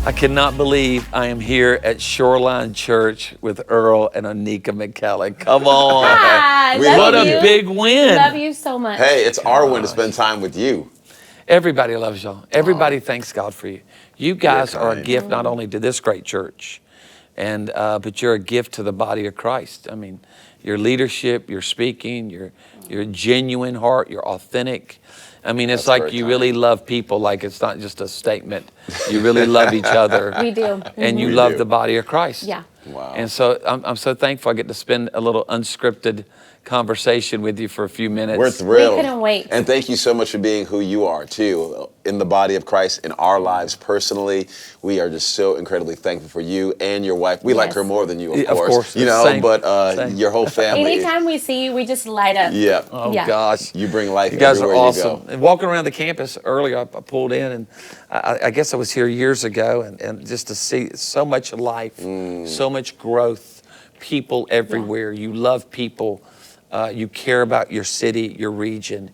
I cannot believe I am here at Shoreline Church with Earl and Oneka McClellan. Come on. Hi, What a big win. Love you so much. Hey, it's our win to spend time with you. Everybody loves y'all. Everybody thanks God for you. You guys are a kind. gift not only to this great church, and but you're a gift to the body of Christ. I mean, your leadership, your speaking, your genuine heart, you're authentic. I mean, it's That's like very you kind. really love people. Like it's not just a statement. You really love each other. We do. And you We love do. the body of Christ. Yeah. Wow. And so I'm so thankful I get to spend a little unscripted conversation with you for a few minutes. We're thrilled. We couldn't wait. And thank you so much for being who you are, too, in the body of Christ, in our lives personally. We are just so incredibly thankful for you and your wife. We like Yes. her more than you, of Yeah, of course. course. You know, Same. but Same. your whole family. Anytime we see you, we just light up. Yeah. Oh, Yeah. gosh. You bring life You guys are everywhere awesome. you go. And walking around the campus earlier, I pulled in, and I guess I was here years ago, and just to see so much life, so much growth, people everywhere. You love people. You care about your city, your region.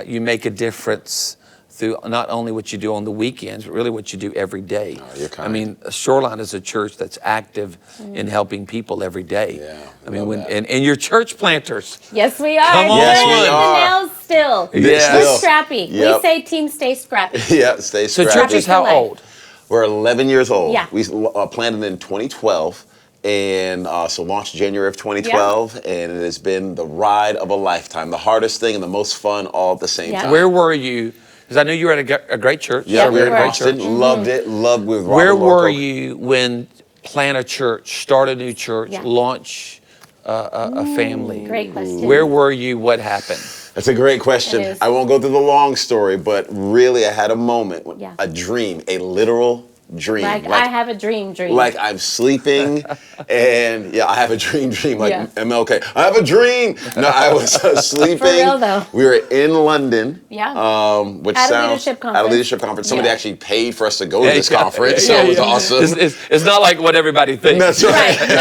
You make a difference through not only what you do on the weekends, but really what you do every day. Oh, you're kind. I mean, Shoreline is a church that's active in helping people every day. Yeah, I mean, love that. and you're church planters. Yes, we are. Come on. Yes, Doing we the are. nails still. Yeah. We're Still. scrappy. Yep. We say team stay scrappy. Yeah, stay So scrappy. church is how for life. old? We're 11 years old. Yeah. We planted in 2012. And so launched January of 2012, and it has been the ride of a lifetime, the hardest thing and the most fun all at the same Yeah. time. Where were you? Because I knew you were at a great church. Yeah, Yeah, we we were in were. Austin, loved it, loved with Robert Where were Lorco. you when plant a church, start a new church, Yeah. launch a family? Great question. Where were you? What happened? That's a great question. It is. I won't go through the long story, but really I had a moment, Yeah. a dream, a literal dream. Like, I have a dream. Like I'm sleeping, and yeah, I have a dream, like Yeah. MLK. I have a dream. No, I was sleeping. For real, though. We were in London. Yeah. Which At a sounds leadership at a conference. leadership conference. Somebody Yeah. actually paid for us to go to this conference, Yeah, so it was yeah. awesome. It's not like what everybody thinks. That's right. Right. No,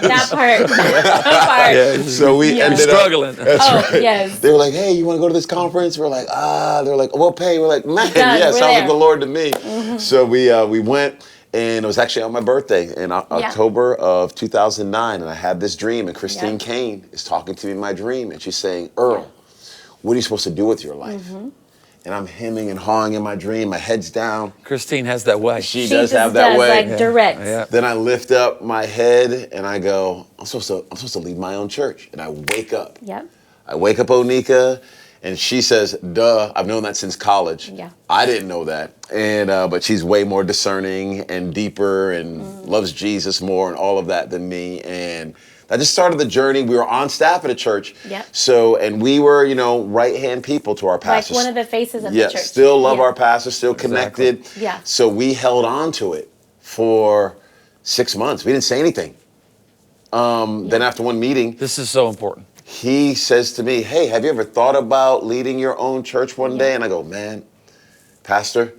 that part. That part. Yeah. So we Yeah. ended up Struggling. Oh, yes. They were like, "Hey, you want to go to this conference?" We're like, They're like, "We'll pay." We're like, "Man, Done. yeah, We're sounds like there. the Lord to me." So we went, and it was actually on my birthday in October of 2009, and I had this dream, and Christine Yeah. Kane is talking to me in my dream, and she's saying, "Earl, what are you supposed to do with your life?" And I'm hemming and hawing in my dream, my head's down. Christine has that way. She She does just have that does, way. like direct. Yeah. Then I lift up my head and I go, I'm supposed to lead my own church. And I wake up. Yep. I wake up Oneka, and she says, "Duh, I've known that since college." Yeah. I didn't know that. And but she's way more discerning and deeper and loves Jesus more and all of that than me. And that just started the journey. We were on staff at a church. Yep. So, and we were, right-hand people to our Like pastors. one of the faces of Yeah, the church. still love Yeah. our pastor, still connected. Yeah. So we held on to it for 6 months. We didn't say anything. Then after one meeting, This is so important. he says to me, "Hey, have you ever thought about leading your own church one day?" And I go, "Man, Pastor,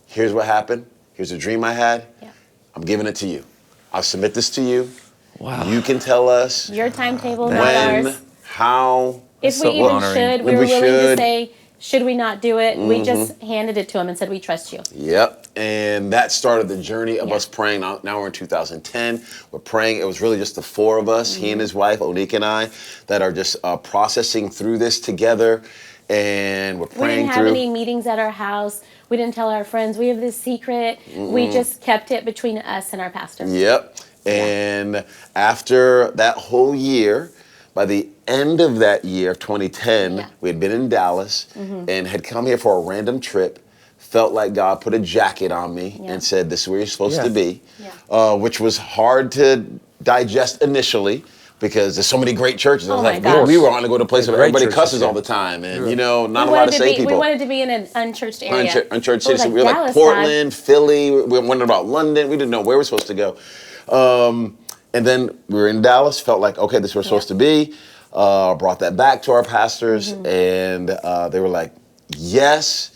here's what happened. Here's a dream I had. Yeah. I'm giving it to you. I'll submit this to you. Wow. You can tell us Your timetable, not when, ours. how." If so we even honoring. should, When we were we willing should. to say, should we not do it? We just handed it to him and said, we trust you. Yep. And that started the journey of Yeah. us praying. Now we're in 2010. We're praying. It was really just the four of us, he and his wife, Oneka and I, that are just processing through this together. And we're We praying didn't have through. any meetings at our house. We didn't tell our friends. We have this secret. We just kept it between us and our pastor. Yep. And after that whole year, by the end of that year, 2010, Yeah. we had been in Dallas and had come here for a random trip. Felt like God put a jacket on me Yeah. and said, "This is where you're supposed Yeah. to be," Yeah. which was hard to digest initially because there's so many great churches. I Oh was my like, gosh. we were on to go to a place Yeah, where great everybody churches, cusses yeah. all the time, and Sure. not a lot of saved We people. wanted to be in an unchurched area. Unchurched It was cities. We were like Dallas, Portland, Philly. We were wondering about London. We didn't know where we were supposed to go. And then we were in Dallas. Felt like, okay, this is where we're supposed to be. Brought that back to our pastors, and they were like, yes.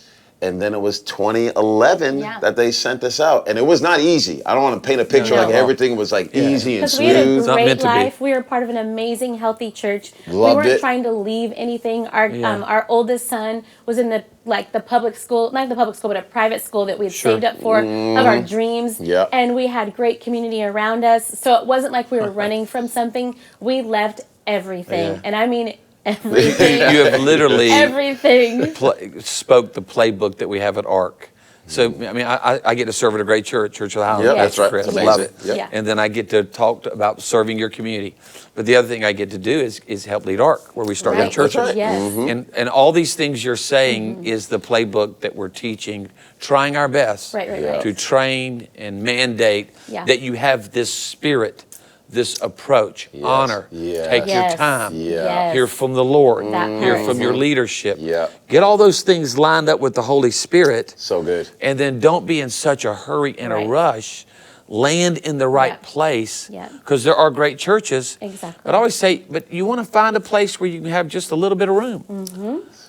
And then it was 2011 Yeah. that they sent us out. And it was not easy. I don't want to paint a picture No. like everything was like easy and Because we had a smooth. It's not meant great to be. life. We were part of an amazing, healthy church. Loved we weren't it. trying to leave anything. Our Yeah. our oldest son was in the public school, not the public school, but a private school that we had Sure. saved up for of our dreams. Yep. And we had great community around us. So it wasn't like we were running from something. We left everything, Yeah. and I mean everything. You have literally Everything. spoke the playbook that we have at ARC. So, I mean, I get to serve at a great church of the Highlands. Yep, that's right. Chris, It's love amazing. it. Yep. Yeah. And then I get to talk about serving your community. But the other thing I get to do is help lead ARC, where we started Right. churches. That's right. Yes. And all these things you're saying is the playbook that we're teaching, trying our best Right, right, Yeah. right. to train and mandate Yeah. that you have this spirit, this approach, Yes. honor, Yes. take your Yes. time, Yeah. hear from the Lord, That hear part. from your leadership. Yeah. Get all those things lined up with the Holy Spirit, So good. and then don't be in such a hurry and Right. a rush. Land in the right Yep. place, Yep. because there are great churches. Exactly. But I always say, but you want to find a place where you can have just a little bit of room.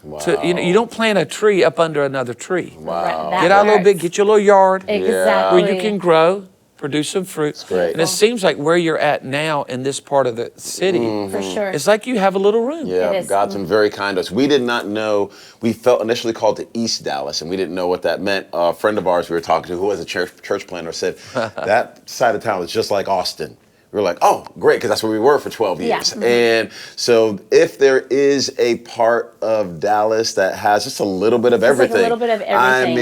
Wow. You don't plant a tree up under another tree. Right, that Get out a little bit, works. get your little yard Exactly. where you can grow, produce some fruit. great. And it seems like where you're at now in this part of the city, For sure. it's like you have a little room. Yeah, It is. God's been very kind to us. We did not know, we felt initially called to East Dallas, and we didn't know what that meant. A friend of ours we were talking to, who was a church planter, said, that side of town is just like Austin. We were like, oh, great, because that's where we were for 12 Yeah. years. And so if there is a part of Dallas that has just a little bit of Just like a everything. little bit of I everything.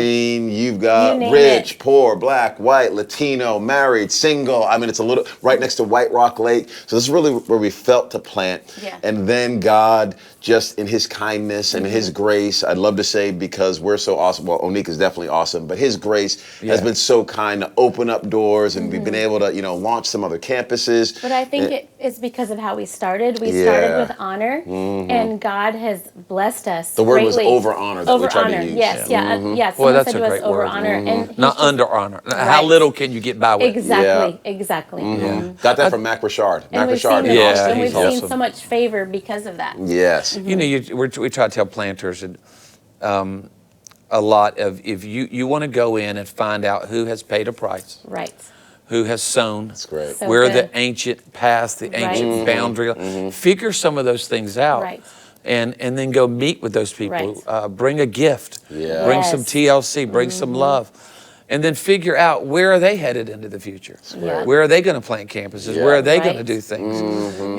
mean, you've got You name rich, it. poor, black, white, Latino, married, single. I mean, it's a little, right next to White Rock Lake. So this is really where we felt to plant. Yeah. And then God, just in his kindness and his grace, I'd love to say, because we're so awesome. Well, Oneka's definitely awesome, but his grace has been so kind to open up doors, and we've been able to, launch some other campuses. But I think it's because of how we started. We Yeah. started with honor, and God has blessed us. The word was greatly. over honor that we Over tried to honor. use. Yes, yeah, Boy, Someone that's said a to us great over word. honor, and he's Not just- under honor. How Right. little can you get by with? Exactly, Yeah. exactly. Got that from Mac Richard. Mac And we've Richard seen in it, Yeah, Austin. and we've he's seen awesome. so much favor because of that. Yes. We try to tell planters and a lot of, if you want to go in and find out who has paid a price, Right. who has sown, That's great. So where good. the ancient past, the ancient Right. boundary, figure some of those things out. Right. And then go meet with those people. Right. Bring a gift. Yeah. Bring some Yes. TLC. Bring some love. And then figure out, where are they headed into the future? great. Where are they going to plant campuses? Yeah. Where are they going to Right. do things?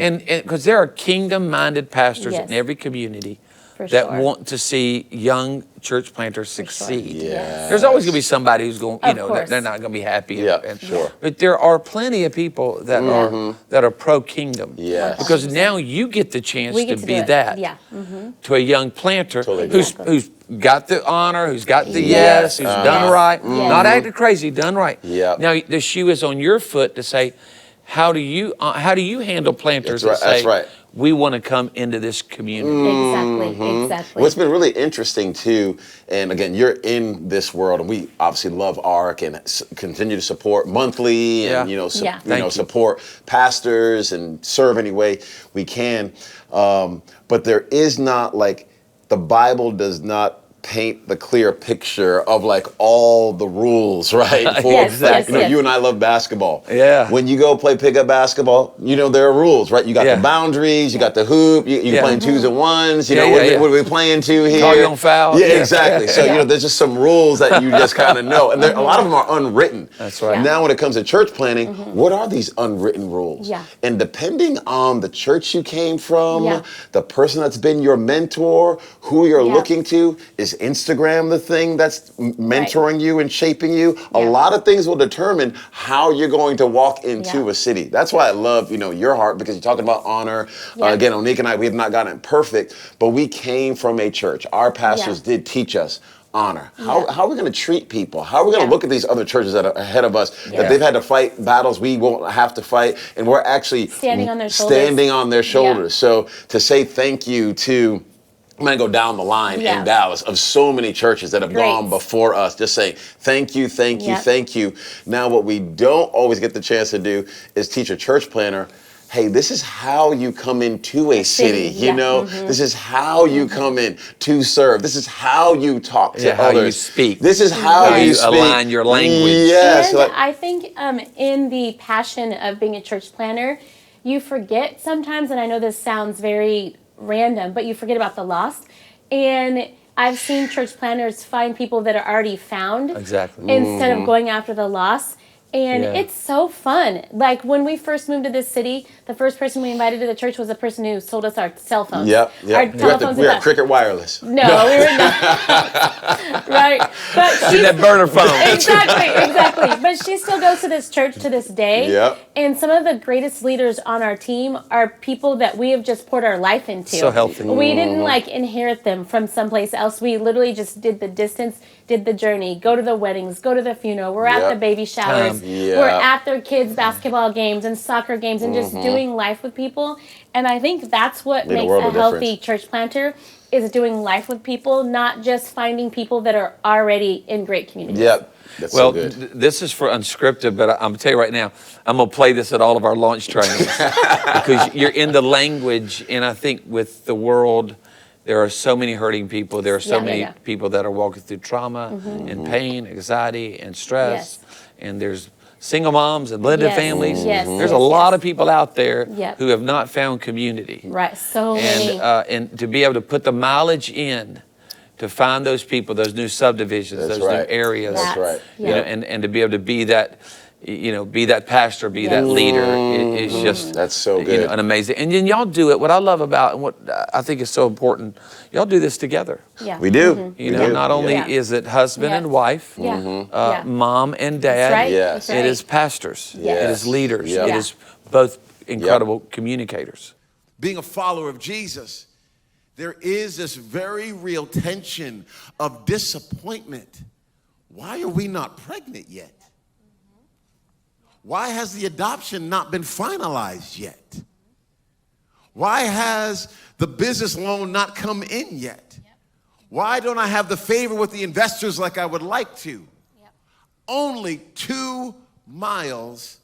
And because there are kingdom-minded pastors Yes. in every community For that sure. want to see young church planters sure. succeed. Yes. There's always going to be somebody who's going, Of course. they're not going to be happy. Yeah, sure. But there are plenty of people that are pro kingdom. Yes. Because now you get the chance We to get to be do it. that Yeah. to a young planter Totally who's Exactly. who's got the honor, who's got the Yes. yes, who's done right, Yes. not acting crazy, done right. Yep. Now the shoe is on your foot to say, how do you handle planters That's that right, say, that's right. we want to come into this community? Exactly. Exactly. What's been really interesting too, and again, you're in this world, and we obviously love ARC and continue to support monthly, and Yeah. Yeah. Thank you. support pastors and serve any way we can. But there is not, like, the Bible does not paint the clear picture of like all the rules, right? For Yes, yes, yes. you and I love basketball. Yeah. When you go play pickup basketball, there are rules, right? You got Yeah. the boundaries, you got the hoop, you Yeah. playing twos and ones, Yeah, what, yeah, yeah. what are we playing to here? Call you on foul. Yeah, Yeah. exactly. So, Yeah. there's just some rules that you just kind of know. And a lot of them are unwritten. That's right. Yeah. Now, when it comes to church planning, what are these unwritten rules? Yeah. And depending on the church you came from, Yeah. the person that's been your mentor, who you're Yeah. looking to, is Instagram the thing that's mentoring you and shaping you? A Yeah. lot of things will determine how you're going to walk into Yeah. a city. That's why I love, your heart, because you're talking about honor. Yeah. Again, Oneka and I, we have not gotten it perfect, but we came from a church. Our pastors did teach us honor. How are we going to treat people? How are we going to Yeah. look at these other churches that are ahead of us, Yeah. that they've had to fight battles we won't have to fight, and we're actually Standing on their shoulders. standing on their shoulders. So to say thank you to, I'm going to go down the line Yeah. in Dallas of so many churches that have Great. gone before us, just saying thank you, thank you, Yeah. thank you. Now, what we don't always get the chance to do is teach a church planner hey, this is how you come into a city, you yeah. know? This is how you come in to serve. This is how you talk to how others. you speak. This is how How you you speak. align your language. Yes. And like- I think in the passion of being a church planner, you forget sometimes, and I know this sounds very random, but you forget about the lost. And I've seen church planners find people that are already found Exactly. instead of going after the lost. And Yeah. it's so fun. Like when we first moved to this city, the first person we invited to the church was a person who sold us our cell phones. Yep. Our telephones. We're at Cricket Wireless. No, we were not. Right. But In she's, that burner phone. exactly. But she still goes to this church to this day. Yep. And some of the greatest leaders on our team are people that we have just poured our life into. So healthy. We didn't like inherit them from someplace else. We literally just did the distance, did the journey, go to the weddings, go to the funeral. We're at Yep. the baby showers. Yep. We're at their kids' basketball games and soccer games and just doing life with people. And I think that's what Made a makes world a of healthy difference. church planter is doing life with people, not just finding people that are already in great communities. Yep. That's Well, so good. this is for Unscripted, but I'm going to tell you right now, I'm going to play this at all of our launch trainings because you're in the language, and I think with the world, there are so many hurting people. There are so many people that are walking through trauma and pain, anxiety, and stress. And there's single moms and blended families. There's a lot of people out there who have not found community. Right, so many. And to be able to put the mileage in to find those people, those new subdivisions, That's those right. new areas. That's right. You know, and to be able to be that, be that pastor, be that leader is just That's so good. an amazing. And then y'all do it. What I love about and what I think is so important, y'all do this together. Yeah. We do. You know, not only is it husband and wife, mom and dad. That's right. Yes. That's It right. is pastors. Yes. It is leaders. Yep. It is both incredible communicators. Being a follower of Jesus, there is this very real tension of disappointment. Why are we not pregnant yet? Why has the adoption not been finalized yet? Why has the business loan not come in yet? Why don't I have the favor with the investors like I would like to? Only 2 miles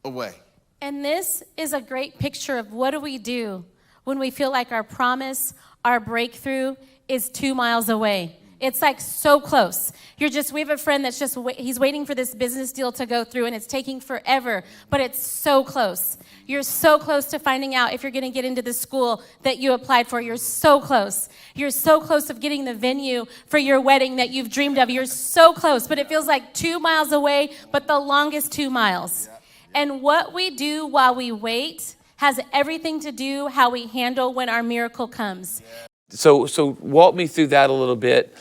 away. And this is a great picture of what do we do when we feel like our promise, our breakthrough is 2 miles away. It's like so close. We have a friend that's he's waiting for this business deal to go through and it's taking forever, but it's so close. You're so close to finding out if you're going to get into the school that you applied for. You're so close. You're so close of getting the venue for your wedding that you've dreamed of. You're so close, but it feels like 2 miles away, but the longest 2 miles. And what we do while we wait has everything to do how we handle when our miracle comes. So walk me through that a little bit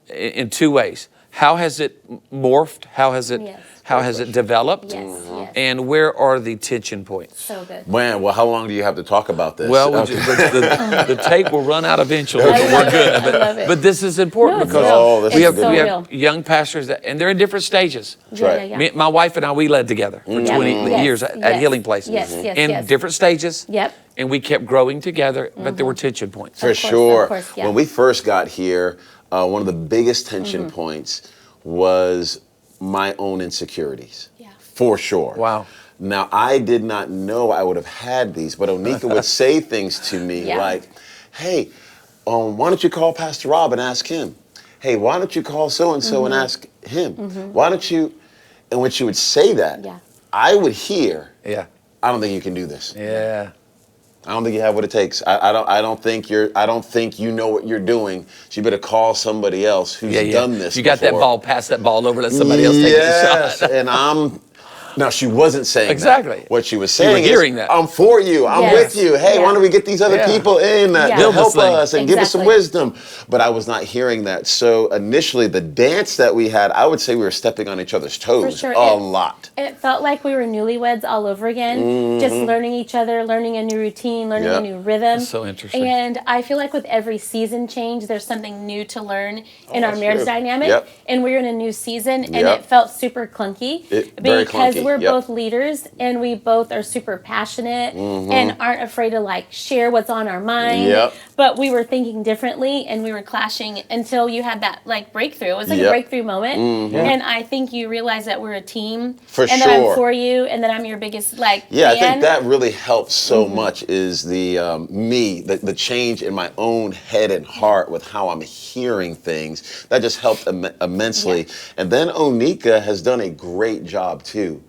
in 2 ways. How has it morphed? How has it developed? Yes. And where are the tension points? So good. Man, well, how long do you have to talk about this? Well, Okay. the tape will run out eventually, I but love we're it. good. I love it. But this is important No, it's because real. Oh, this we is have good. we So have real. young pastors and they're in different stages. right. My wife and I, we led together for 20 Yes, years at yes, Healing Place. yes, in different stages. Yep. And we kept growing together, but there were tension points. For Of sure. course, yeah. When we first got here, one of the biggest tension points was my own insecurities. Yeah. For sure. Wow. Now, I did not know I would have had these, but Oneka would say things to me like, hey, why don't you call Pastor Rob and ask him? Hey, why don't you call so-and-so and ask him? Why don't you? And when she would say that, I would hear, Yeah. I don't think you can do this. Yeah. I don't think you have what it takes. I don't think you know what you're doing. So you better call somebody else who's done this. You got that before. ball, pass that ball over, let somebody else take the shot. And now she wasn't saying Exactly. that. What she was You were saying hearing is, that. I'm for you. I'm Yes. with you. Hey, why don't we get these other Yeah. people in to Build this help thing. us and give us some Exactly. wisdom? But I was not heing that. So initially, the dance that we had, I would say we were stepping on each other's toes sure. a lot. It felt like we were newlyweds all over again, just learning each other, learning a new routine, learning a new rhythm. That's so interesting. And I feel like with every season change, there's something new to learn in our that's marriage true. dynamic. Yep. And we're in a new season, and Yep. it felt super clunky Very because clunky. we're Yep. both leaders and we both are super passionate and aren't afraid to like share what's on our mind. Yep. But we were thinking differently and we were clashing until you had that like breakthrough. It was like a Yep. breakthrough moment. And I think you realize that we're a team. For and that I'm sure. for you and that I'm your biggest like Yeah, I fan. think that really helps so much is the change in my own head and heart with how I'm hearing things. That just helped immensely. Yeah. And then Oneka has done a great job too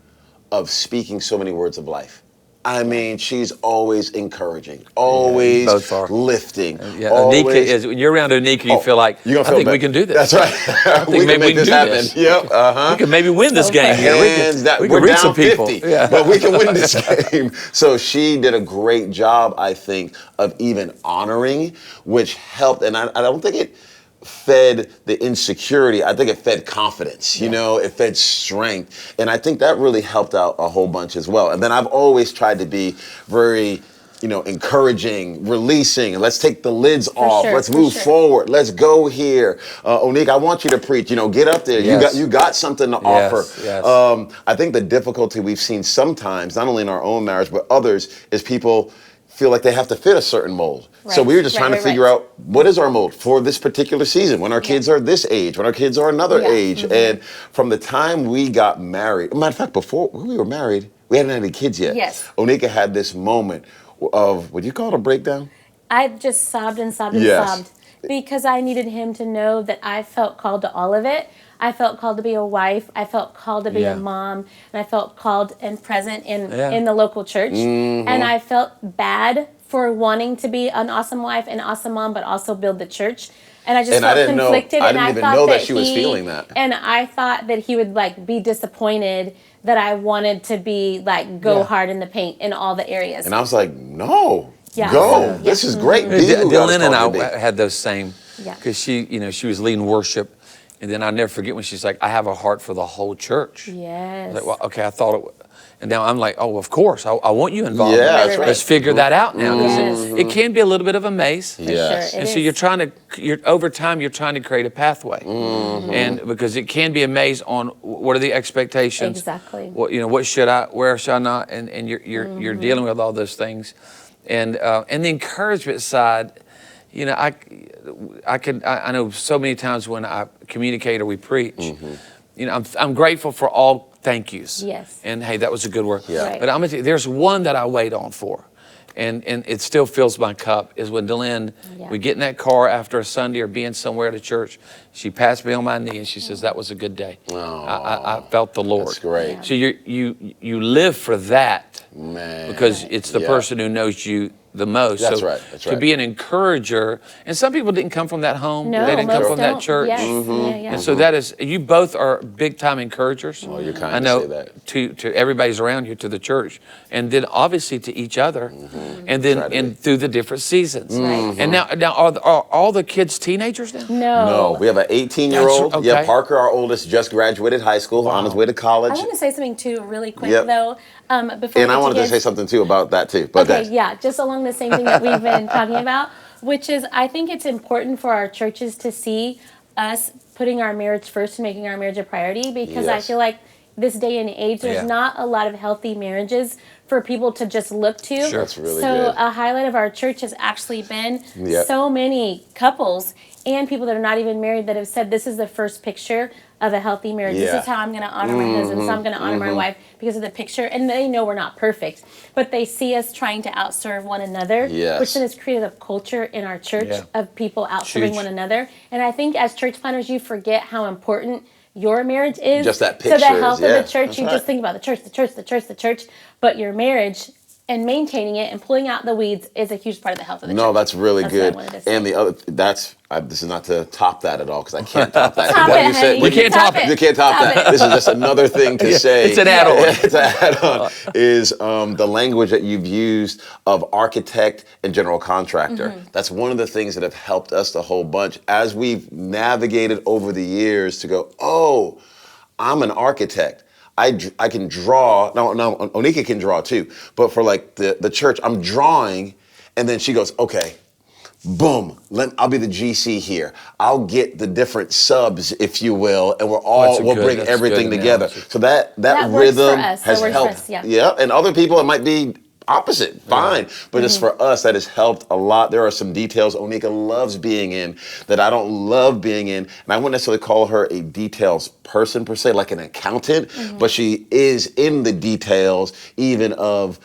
of speaking so many words of life. I mean, she's always encouraging, always both are. lifting. Yeah, always, Oneka is, when you're around Oneka, you feel like, you're gonna I feel think we better. can do this. That's right. I think maybe we can this do happen. this. Yep. We can maybe win this game here. Hands down. We can We're reach down some people. 50, Yeah. but we can win this game. So she did a great job, I think, of even honoring, which helped. And I don't think it fed the insecurity. I think it fed confidence, you know, it fed strength. And I think that really helped out a whole bunch as well. And then I've always tried to be very, you know, encouraging, releasing. Let's take the lids off. sure, Let's for move sure. forward. Let's go here. Oneka, I want you to preach. You know, get up there. Yes. You got something to Yes, offer. yes. I think the difficulty we've seen sometimes, not only in our own marriage, but others, is people feel like they have to fit a certain mold. So Right, we were just right, trying to right, figure right. out what is our mold for this particular season, when our kids are this age, when our kids are another Yeah, age. And from the time we got married, matter of fact, before we were married, we hadn't had any kids yet. Yes. Oneka had this moment of, would you call it a breakdown? I just sobbed and sobbed and Yes. sobbed because I needed him to know that I felt called to all of it. I felt called to be a wife. I felt called to be Yeah. a mom, and I felt called and present in Yeah. in the local church. And I felt bad for wanting to be an awesome wife and awesome mom, but also build the church. And I just And I felt didn't know- conflicted. I and didn't I even thought know that she was he- feeling that. And I thought that he would like be disappointed that I wanted to be like go Yeah. hard in the paint in all the areas. And I was like, no, Yeah. go. Yeah. This is great. Yeah, Be who God has Dylan and called you to I be. had those same, Yeah. because she, you know, she was leading worship, and then I'll never forget when she's like, I have a heart for the whole church. Yes. I was like, well, okay, I thought it would. And now I'm like, oh, of course, I want you involved. Yeah, that's right. Let's figure that out now, because Yes. it can be a little bit of a maze. Yes. Sure, And it so is. you're over time, you're trying to create a pathway. And because it can be a maze on what are the expectations. Exactly. What, you know, what should I, where should I not? And you're dealing with all those things. And the encouragement side, you know, I know so many times when I communicate or we preach, you know, I'm grateful for all thank yous. Yes. And hey, that was a good word. Yeah. Right. But I'm gonna tell you, there's one that I wait on for. And it still fills my cup, is when Delynn, Yeah. we get in that car after a Sunday or being somewhere at a church, she passed me on my knee and she says, that was a good day. I felt the Lord. That's great. So you live for that, Man. because it's the Yeah. person who knows you the most. That's so right, that's To right. be an encourager, and some people didn't come from that home, No, they didn't come most from that don't. church. Yes. Yeah. And so that is, you both are big time encouragers. Oh, you're kind I to know say that. to everybody's around you, to the church, and then obviously to each other, and then Try to and through the different seasons. Right. And now are all the kids teenagers now? No, we have an 18-year-old. That's- Yeah, okay. Parker, our oldest, just graduated high school, on his way to college. I want to say something too, really quick Yep. though. Before And we I get wanted to kids. say something too about that too. But Okay, yeah, just along the same thing that we've been talking about, which is I think it's important for our churches to see us putting our marriage first and making our marriage a priority, because I Yes. feel like this day and age, there's Yeah. not a lot of healthy marriages for people to just look to. Sure. That's really so good. a highlight of our church has actually been Yep. so many couples and people that are not even married that have said this is the first picture of a healthy marriage. Yeah. This is how I'm going to honor my husband. So I'm going to honor my wife because of the picture. And they know we're not perfect, but they see us trying to outserve one another, Yes. which then has created a culture in our church Yeah. of people outserving Huge. one another. And I think as church planners, you forget how important your marriage is. Just that So picture the is- health yeah, of the church, that's you right. just think about the church, the church, the church, the church. But your marriage and maintaining it and pulling out the weeds is a huge part of the health of the church. No, that's really That's what I good. wanted to say. And the other, this is not to top that at all, because I can't top that. Top What it, you said- honey. what You can't top it. You can't top Top that. it. This is just another thing to say. it's an add-on. It's an add-on. Is the language that you've used of architect and general contractor. Mm-hmm. That's one of the things that have helped us a whole bunch as we've navigated over the years to go, oh, I'm an architect. I can draw. No, Oneka can draw too. But for like the church, I'm drawing, and then she goes, okay, boom, I'll be the GC here. I'll get the different subs, if you will, and we'll bring everything together. So that rhythm has helped. Yeah, and other people, it might be opposite, fine. But just for us, that has helped a lot. There are some details Oneka loves being in that I don't love being in. And I wouldn't necessarily call her a details person per se, like an accountant, but she is in the details even of,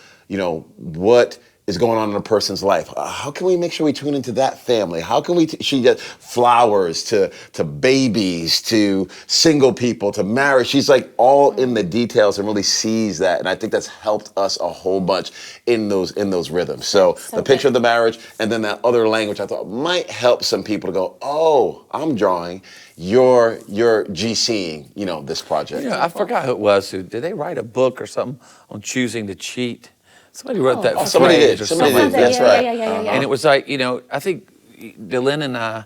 what is going on in a person's life. How can we make sure we tune into that family? How can we, she does flowers to babies, to single people, to marriage. She's like all in the details and really sees that. And I think that's helped us a whole bunch in those rhythms. So the picture of the marriage and then that other language I thought might help some people to go, oh, I'm drawing, you're GCing, this project. I forgot who it was. Did they write a book or something on choosing to cheat? Somebody wrote that. Somebody did. That's right. And it was like, I think Dylan and I,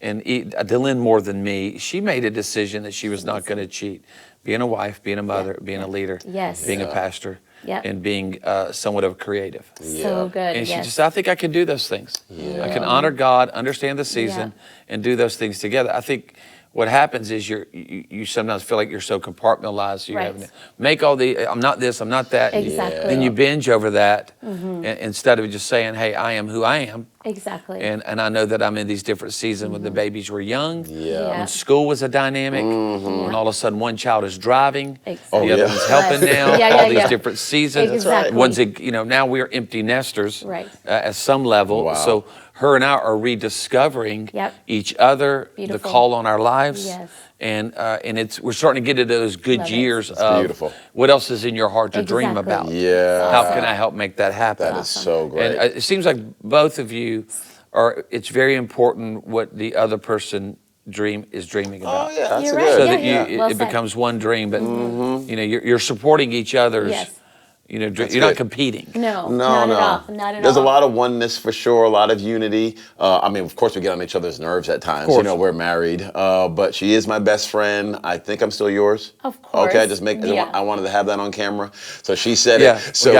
and Dylan more than me, she made a decision that she was not going to cheat. Being a wife, being a mother, being a leader, being a pastor, and being somewhat of a creative. So good. And she just, I think I can do those things. I can honor God, understand the season, and do those things together. I think what happens is you sometimes feel like you're so compartmentalized. You're having to make all I'm not this, I'm not that. Exactly. And you binge over that instead of just saying, hey, I am who I am. Exactly. And I know that I'm in these different seasons when the babies were young, Yeah. when school was a dynamic, when all of a sudden one child is driving, Exactly. the other one's helping now, all these different seasons. Exactly. One's, now we're empty nesters at some level. Wow. So her and I are rediscovering each other, the call on our lives. And we're starting to get into those good years of what else is in your heart to dream about. How can I help make that happen? That is so great. And it seems like both of you it's very important what the other person is dreaming about. Oh yeah, that's You're good. right. So that it becomes one dream, but you're supporting each other's. You're not competing. No, not at all. Not at There's all. a lot of oneness for sure, a lot of unity. Of course, we get on each other's nerves at times. We're married, but she is my best friend. I think I'm still yours. Of course. Okay, I wanted to have that on camera. So she said it. So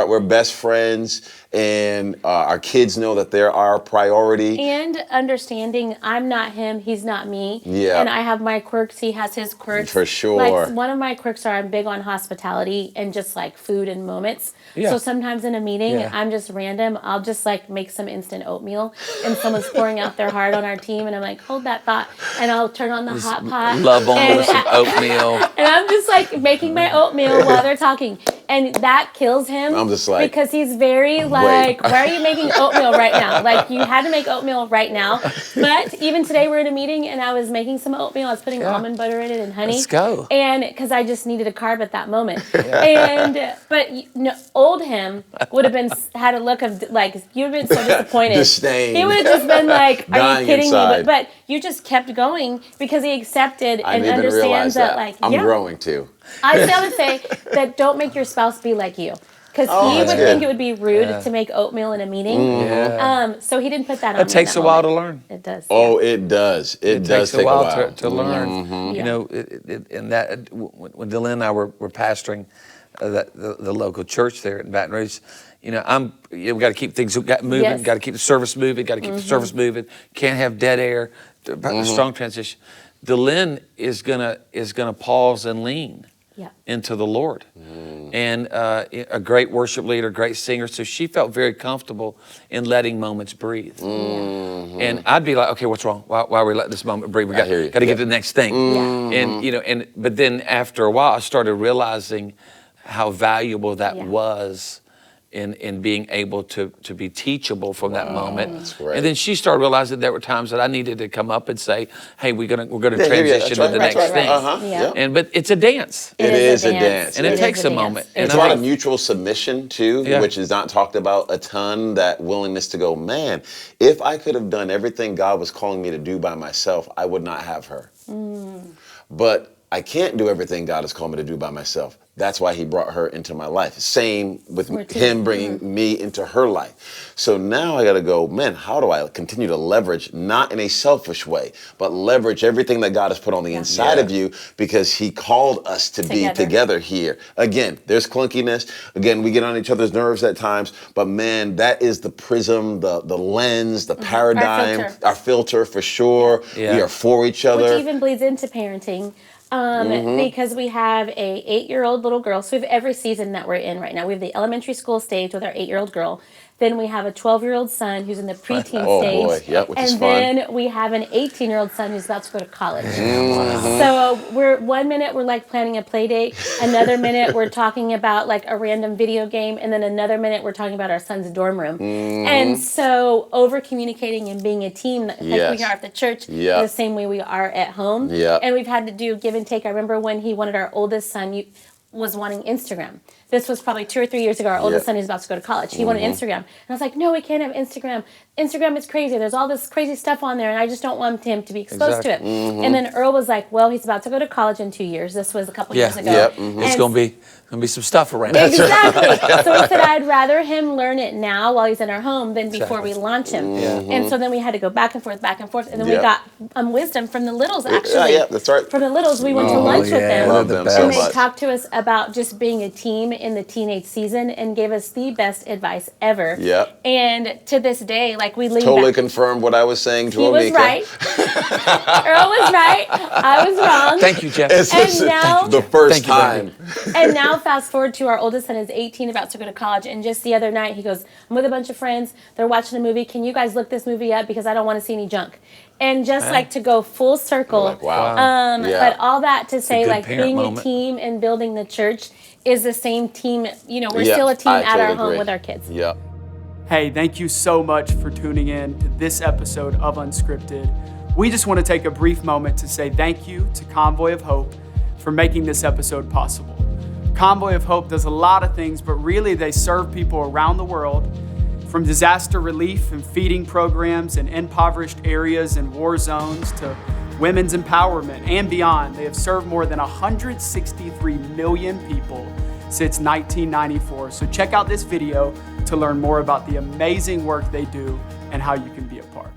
we're best friends, and our kids know that they're our priority. And understanding I'm not him, he's not me. Yeah. And I have my quirks, he has his quirks. For sure. Like one of my quirks are I'm big on hospitality and just like food and moments. So sometimes in a meeting, I'm just random. I'll just like make some instant oatmeal and someone's pouring out their heart on our team and I'm like, hold that thought. And I'll turn on the hot pot. Love on with some oatmeal. And I'm just like making my oatmeal while they're talking. And that kills him. I'm just like, because he's very like, why are you making oatmeal right now? Like you had to make oatmeal right now. But even today we're in a meeting and I was making some oatmeal. I was putting almond butter in it and honey. Let's go. And because I just needed a carb at that moment. But old him would have had a look of like, you would have been so disappointed. Disdain. He would have just been like, are you kidding inside. me? But you just kept going because he accepted and understands that like, I'm growing too. I would say that don't make your spouse be like you. Because he would think it would be rude to make oatmeal in a meeting. So he didn't put that on. It takes a while to learn. It does. Oh, it does. It does takes take a while to learn. And that when Dylan and I were pastoring the local church there in Baton Rouge, we got to keep things moving, got to keep the service moving, got to keep the service moving. Can't have dead air. Strong transition. Dylan is gonna pause and lean into the Lord. And a great worship leader, great singer. So she felt very comfortable in letting moments breathe. And I'd be like, okay, what's wrong? Why are we letting this moment breathe? We got to get to the next thing. And but then after a while, I started realizing how valuable that was in being able to be teachable from that moment. That's great. And then she started realizing there were times that I needed to come up and say, hey, we're gonna transition to the next thing. But it's a dance. It is a dance. And it takes a moment. And it's a lot of mutual submission too, which is not talked about a ton, that willingness to go, man, if I could have done everything God was calling me to do by myself, I would not have her. But I can't do everything God has called me to do by myself. That's why he brought her into my life. Same with We're two. him bringing me into her life. So now I got to go, man, how do I continue to leverage, not in a selfish way, but leverage everything that God has put on the inside of you, because he called us to be together here. Again, there's clunkiness. Again, we get on each other's nerves at times, but man, that is the prism, the lens, the paradigm, our filter for sure. We are for each other. Which even bleeds into parenting. Because we have a 8-year-old little girl. So we have every season that we're in right now. We have the elementary school stage with our 8-year-old girl. Then we have a 12-year-old son who's in the preteen stage. Which is and fun. then we have an 18-year-old son who's about to go to college. So we're 1 minute we're like planning a play date, another minute we're talking about like a random video game, and then another minute we're talking about our son's dorm room. And so over communicating and being a team, like we are at the church, the same way we are at home. And we've had to do give and take. I remember when he wanted our oldest son was wanting Instagram. This was probably 2 or 3 years ago. Our oldest son is about to go to college. He wanted Instagram. And I was like, no, we can't have Instagram. Instagram is crazy. There's all this crazy stuff on there, and I just don't want him to be exposed to it. And then Earl was like, well, he's about to go to college in 2 years. This was a couple years ago. It's going to be some stuff around. Exactly. So we said, I'd rather him learn it now while he's in our home than before we launch him. And so then we had to go back and forth. And then we got wisdom from the littles, actually. That's right. From the littles, we went to lunch with them. Love them so and they much. talked to us about just being a team in the teenage season and gave us the best advice ever. And to this day, like we lean Totally back. confirmed what I was saying to He Onika. was right. Earl was right. I was wrong. Thank you, Jeff. And now, the first time. and now fast forward to our oldest son is 18, about to go to college. And just the other night, he goes, I'm with a bunch of friends. They're watching a movie. Can you guys look this movie up? Because I don't want to see any junk. And just like to go full circle. Like, wow. But all that to say, like parent being moment. a team and building the church is the same team. You know, we're still a team at our home with our kids. Hey, thank you so much for tuning in to this episode of Unscripted. We just want to take a brief moment to say thank you to Convoy of Hope for making this episode possible. Convoy of Hope does a lot of things, but really they serve people around the world, from disaster relief and feeding programs in impoverished areas and war zones to women's empowerment and beyond. They have served more than 163 million people since 1994. So check out this video to learn more about the amazing work they do and how you can be a part.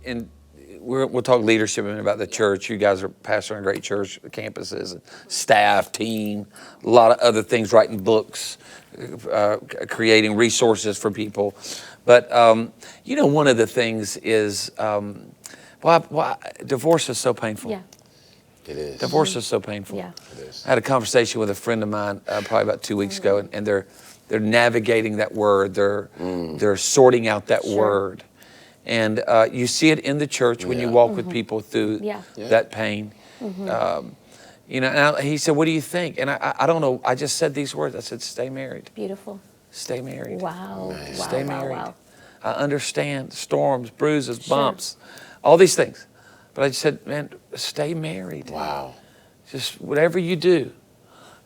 And we'll talk leadership about the church. You guys are pastoring a great church, campuses, staff, team, a lot of other things, writing books, creating resources for people. But, you know, one of the things is, divorce is so painful. Yeah. It is. Divorce is so painful. Yeah. It is. I had a conversation with a friend of mine probably about 2 weeks ago, and they're navigating that word. They're sorting out that word. And you see it in the church when you walk with people through that pain. You know, and he said, what do you think? And I don't know. I just said these words. I said, stay married. Beautiful. Stay married. Wow. Nice. Stay married. Wow. I understand storms, bruises, bumps, all these things. But I just said, man, stay married. Wow. Just whatever you do.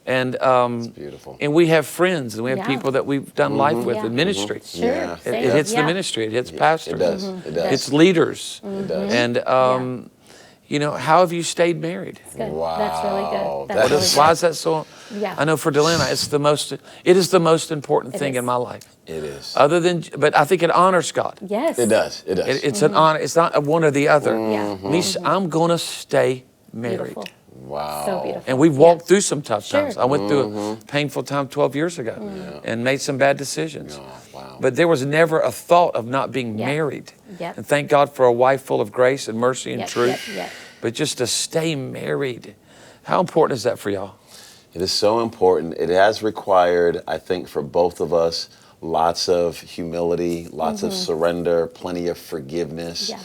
And It's beautiful. and we have friends and we have people that we've done life with in ministry. Sure. Yeah. It hits the ministry. It hits pastors. It does. It does. It's leaders. It does. And you know, how have you stayed married? Good. Wow. That's really good. That That's really is- good. Why is that so? Yeah. I know for Delana, it is the most important thing is. in my life. It is. But I think it honors God. Yes. It does. It does. It's an honor. It's not a one or the other. Yeah. Me, I'm gonna stay married. Beautiful. Wow. So beautiful. And we've walked Yes. through some tough Sure. times. I went through a painful time 12 years ago and made some bad decisions. Oh, wow. But there was never a thought of not being Yeah. married. Yep. And thank God for a wife full of grace and mercy and Yep, truth. yep, yep. But just to stay married, how important is that for y'all? It is so important. It has required, I think, for both of us, lots of humility, lots of surrender, plenty of forgiveness. Yeah.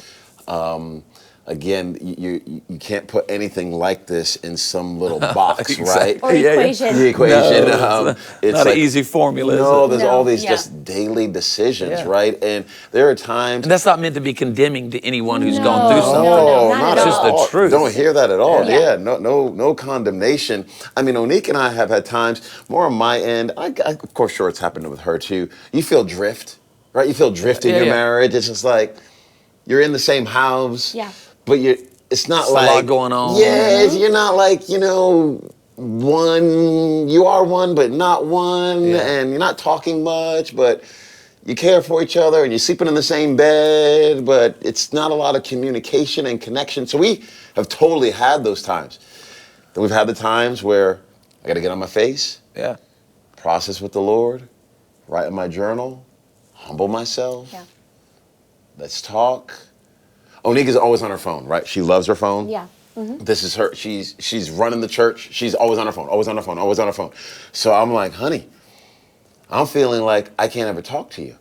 Again, you can't put anything like this in some little box, Exactly. right? Or Yeah, yeah. equation. The equation. No, it's not an easy formula, is No, it? there's No, all these yeah. just daily decisions, Yeah. right? And there are times. And that's not meant to be condemning to anyone who's No, gone through no, something. no, not not at at It's just all. the truth. Don't hear that at all. Yeah. Yeah, no condemnation. I mean, Oneka and I have had times more on my end. I of course, sure, it's happened with her too. You feel drift, right? You feel drift in Yeah, your yeah. marriage. It's just like you're in the same house, Yeah. but it's not It's a like lot going on. Yeah, you're not like one. You are one, but not one, Yeah. and you're not talking much, but you care for each other and you're sleeping in the same bed, but it's not a lot of communication and connection. So we have totally had those times. Then we've had the times where I got to get on my face, Yeah. process with the Lord, write in my journal, humble myself. Yeah. Let's talk. Oneka's always on her phone, right? She loves her phone. Yeah. This is her. She's running the church. She's always on her phone, always on her phone, always on her phone. So I'm like, honey, I'm feeling like I can't ever talk to you.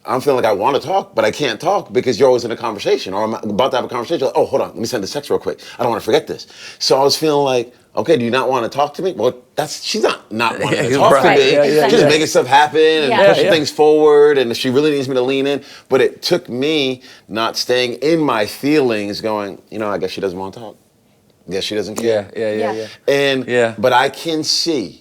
I'm feeling like I want to talk, but I can't talk because you're always in a conversation, or I'm about to have a conversation. Like, oh, hold on, let me send this text real quick. I don't want to forget this. So I was feeling like, okay, do you not want to talk to me? Well, she's not wanting to Yeah, talk right. to me. Yeah, yeah, She's just yeah. making stuff happen and Yeah. pushing Yeah. things forward, and she really needs me to lean in. But it took me not staying in my feelings, going, I guess she doesn't want to talk. I guess she doesn't care. Yeah. And but I can see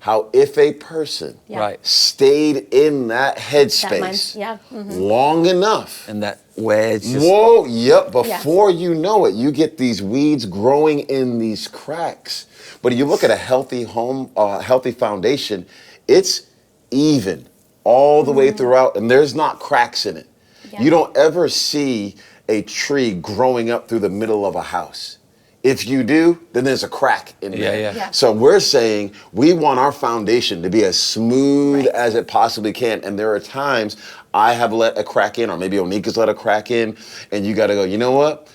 how if a person Yeah. Right. stayed in that That headspace mind. Yeah. long enough. And that wedge just Whoa, yep. Before you know it, you get these weeds growing in these cracks. But you look at a healthy home, healthy foundation, it's even all the way throughout, and there's not cracks in it. Yeah. You don't ever see a tree growing up through the middle of a house. If you do, then there's a crack in there. Yeah. Yeah. So we're saying we want our foundation to be as smooth Right. as it possibly can. And there are times I have let a crack in, or maybe Oneka's let a crack in, and you got to go, you know what?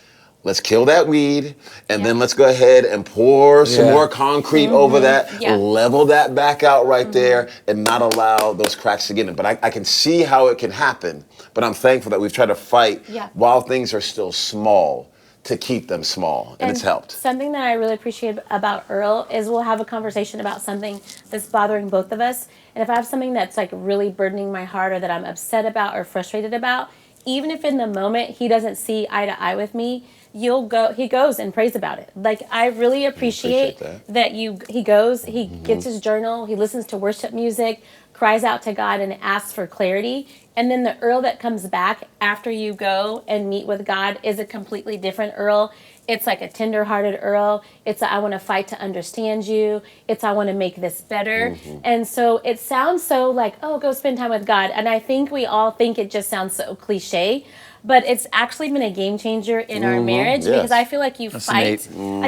Let's kill that weed, and then let's go ahead and pour some Yeah. more concrete over that, Yeah. level that back out right there, and not allow those cracks to get in. But I can see how it can happen, but I'm thankful that we've tried to fight Yeah. while things are still small to keep them small, and it's helped. Something that I really appreciate about Earl is we'll have a conversation about something that's bothering both of us. And if I have something that's like really burdening my heart or that I'm upset about or frustrated about, even if in the moment he doesn't see eye to eye with me, he goes and prays about it. Like, I really appreciate that he goes, he gets his journal, he listens to worship music, cries out to God and asks for clarity. And then the Earl that comes back after you go and meet with God is a completely different Earl. It's like a tender-hearted Earl. It's I want to fight to understand you. It's I want to make this better. And so it sounds so like, oh, go spend time with God. And I think we all think it just sounds so cliche. But it's actually been a game changer in our marriage because I feel like you fight.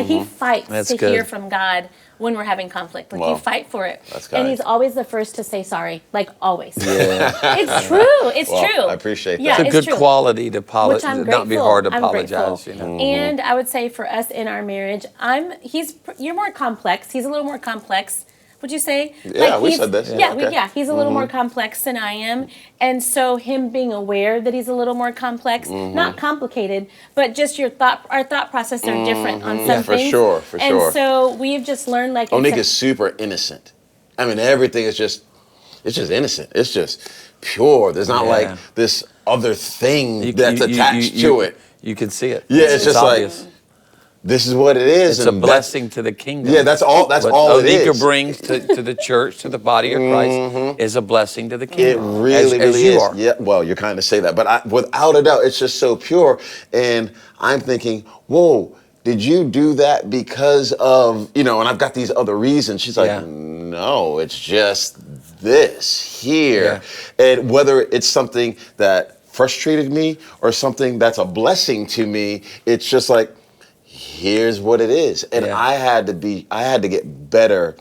He fights That's to good. hear from God when we're having conflict. Like, you fight for it. That's and kind. he's always the first to say sorry. Like, always. Yeah. It's true. It's Well, true. I appreciate that. Yeah, It's a good true. quality to Which I'm not be grateful. hard to I'm apologize. grateful. And I would say for us in our marriage, you're more complex. He's a little more complex. Would you say? Yeah, we said this. Yeah, Okay. he's a little more complex than I am, and so him being aware that he's a little more complex, not complicated, but just our thought process are different on some For things. sure. And so we've just learned like Oneka's super innocent. I mean, everything is it's just innocent. It's just pure. There's not like this other thing that's attached to it. You can see it. Yeah, it's just obvious. like, this is what it is. It's a blessing to the kingdom. Yeah, that's all. That's what all it Oneka is. brings to the church, to the body of Christ, is a blessing to the It kingdom. really, as really you is. are. Yeah, well, you're kind of say that, but without a doubt, it's just so pure. And I'm thinking, whoa, did you do that because of, and I've got these other reasons. She's like, no, it's just this here. And whether it's something that frustrated me or something that's a blessing to me, it's just like, here's what it is. And Yeah. I had to get better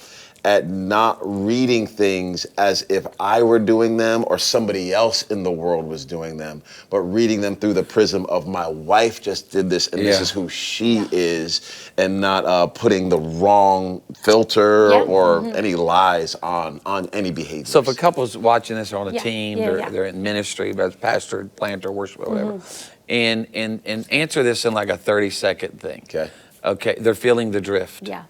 at not reading things as if I were doing them or somebody else in the world was doing them, but reading them through the prism of my wife just did this and this Yeah. is who she is, and not putting the wrong filter Yeah. or any lies on any behavior. So if a couple's watching this, or on a Yeah, team, yeah, they're, yeah. they're in ministry, but pastor, planter, worship, or whatever, and answer this in like a 30-second thing. Okay, they're feeling the drift. Yeah.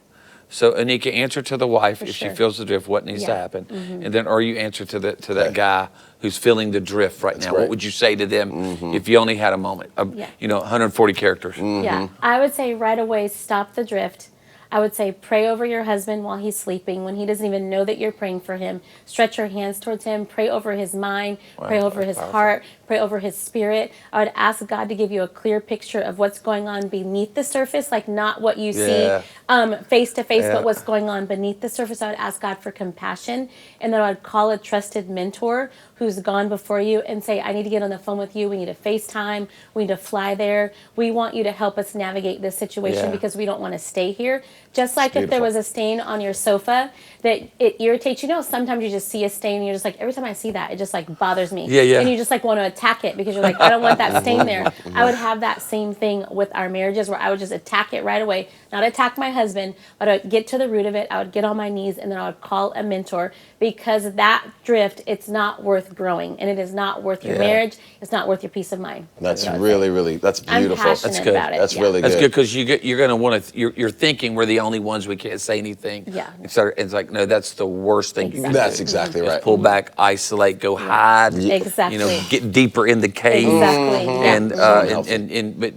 So Oneka, answer to the wife For if sure. she feels the drift, what needs to Yeah. happen, and then or you answer to that guy who's feeling the drift right now. great. What would you say to them if you only had a moment? Yeah. 140 characters. Yeah, I would say right away, stop the drift. I would say pray over your husband while he's sleeping, when he doesn't even know that you're praying for him. Stretch your hands towards him. Pray over his mind. Pray over his heart. Pray over his spirit. I would ask God to give you a clear picture of what's going on beneath the surface, like not what you Yeah. see face to face, Yeah. but what's going on beneath the surface. I would ask God for compassion, and then I would call a trusted mentor who's gone before you and say, I need to get on the phone with you. We need to FaceTime. We need to fly there. We want you to help us navigate this situation Yeah. because we don't want to stay here. Just like if there beautiful. was a stain on your sofa that it irritates you. Sometimes you just see a stain and you're just like, every time I see that, it just like bothers me. Yeah, yeah. And you just like want to attack it because you're like, I don't want that stain there. I would have that same thing with our marriages where I would just attack it right away. Not attack my husband, but I would get to the root of it. I would get on my knees and then I would call a mentor, because that drift, it's not worth growing, and it is not worth your Yeah. marriage. It's not worth your peace of mind. That's what I would really, say. really, that's I'm beautiful. passionate That's good. about it. That's yeah. really That's good. good because you're going to want to. You're thinking we're the only ones we can't say anything. Yeah. It's like no, that's the worst thing. You can Exactly. That's do. exactly Just right. pull back, isolate, go hide. Exactly. Get deeper in the cave. Exactly. Yeah. And, but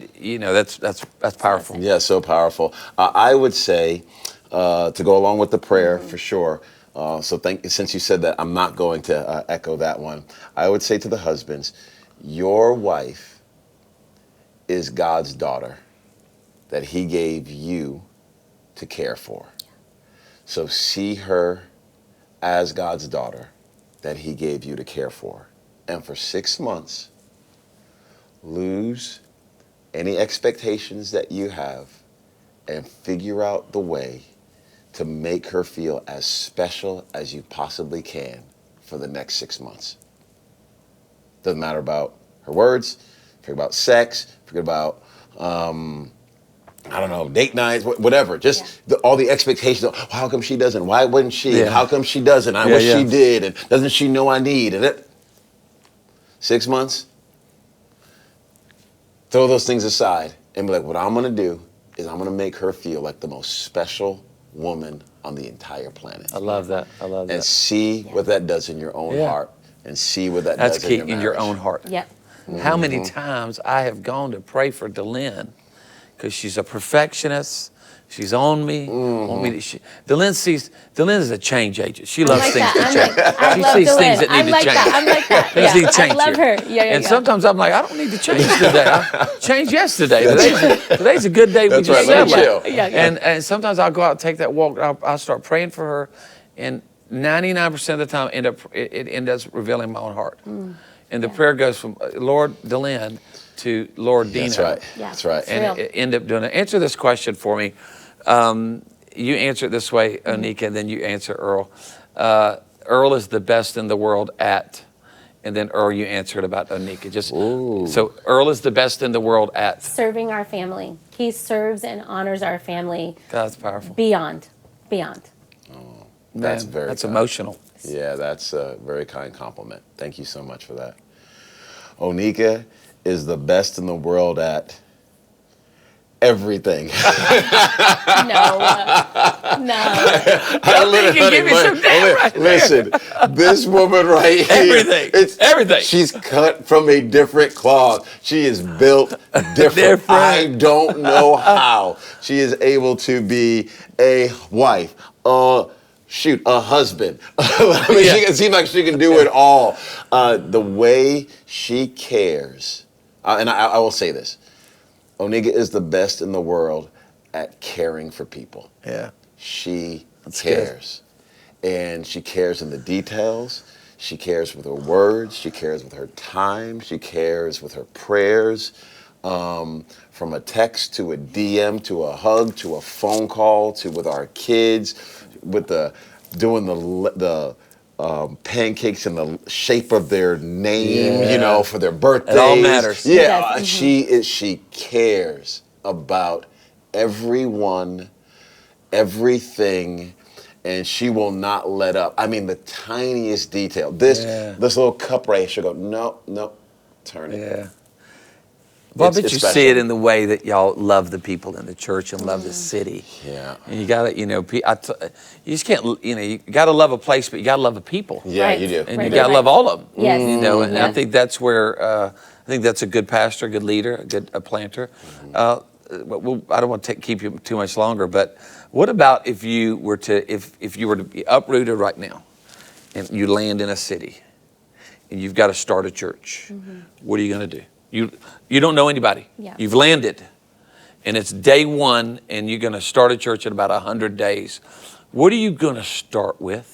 that's powerful. Yeah, so powerful. I would say, to go along with the prayer for sure. Since you said that, I'm not going to echo that one. I would say to the husbands, your wife is God's daughter that He gave you to care for. So see her as God's daughter that He gave you to care for. And for 6 months, lose any expectations that you have and figure out the way to make her feel as special as you possibly can for the next 6 months. Doesn't matter about her words, forget about sex, forget about, date nights, whatever. Just all the expectations of, how come she doesn't? Why wouldn't she? Yeah. How come she doesn't? I wish she did. And doesn't she know I need? And 6 months, throw those things aside and be like, what I'm going to do is I'm going to make her feel like the most special woman on the entire planet. I love that. And see what that does in your own heart, and see what that That's does key, in your in your marriage. own heart. Yep. How many times I have gone to pray for Delynn because she's a perfectionist. She's on me. Want me to, Delynn is a change agent. She loves like things that. to change. I She love sees Delynn. things that need I'm to like change. that. I'm like that. Things need to change I love here. her. Yeah, And sometimes I'm like, I don't need to change today. I changed yesterday. Today's a good day. We That's just right. Let said it that. chill. And sometimes I'll go out and take that walk. I'll start praying for her, and 99% of the time it ends up revealing my own heart. And the prayer goes from Lord Delynn to Lord Dino. That's right. Yeah. That's right. And it end up doing it. Answer this question for me. You answer it this way, Oneka, and then you answer Earl. Earl is the best in the world at, and then Earl, you answered about Oneka. So Earl is the best in the world at. Serving our family. He serves and honors our family. God's powerful. Beyond. That's Man, very That's kind. emotional. Yeah, that's a very kind compliment. Thank you so much for that. Oneka is the best in the world at everything. No. Give me some damn right. Listen, this woman right here. Everything. Everything. She's cut from a different cloth. She is built different. I don't know how she is able to be a wife, a husband. It seems like she can do it all. The way she cares, and I will say this, Oneka is the best in the world at caring for people. Yeah. She That's cares. And she cares in the details. She cares with her words. She cares with her time. She cares with her prayers. from a text to a DM to a hug to a phone call to with our kids, with doing the pancakes in the shape of their name, you know, for their birthdays. It all matters. Yeah, she cares about everyone, everything, and she will not let up. I mean, the tiniest detail. This little cup right here, she'll go, no, turn it. Yeah. Well, I bet It's you special. see it in the way that y'all love the people in the church and love the city. Yeah. And you gotta, you know, you just can't, you know, you gotta love a place, but you gotta love the people. Yeah, Right. you do. And Right, you gotta right. love all of them. Yes. You know, and I Yeah. think that's where, I think that's a good pastor, a good leader, a planter. I don't want to keep you too much longer, but what about if you were to be uprooted right now and you land in a city and you've got to start a church? What are you going to do? You don't know anybody. Yeah. You've landed, and it's day one, and you're going to start a church in about 100 days. What are you going to start with?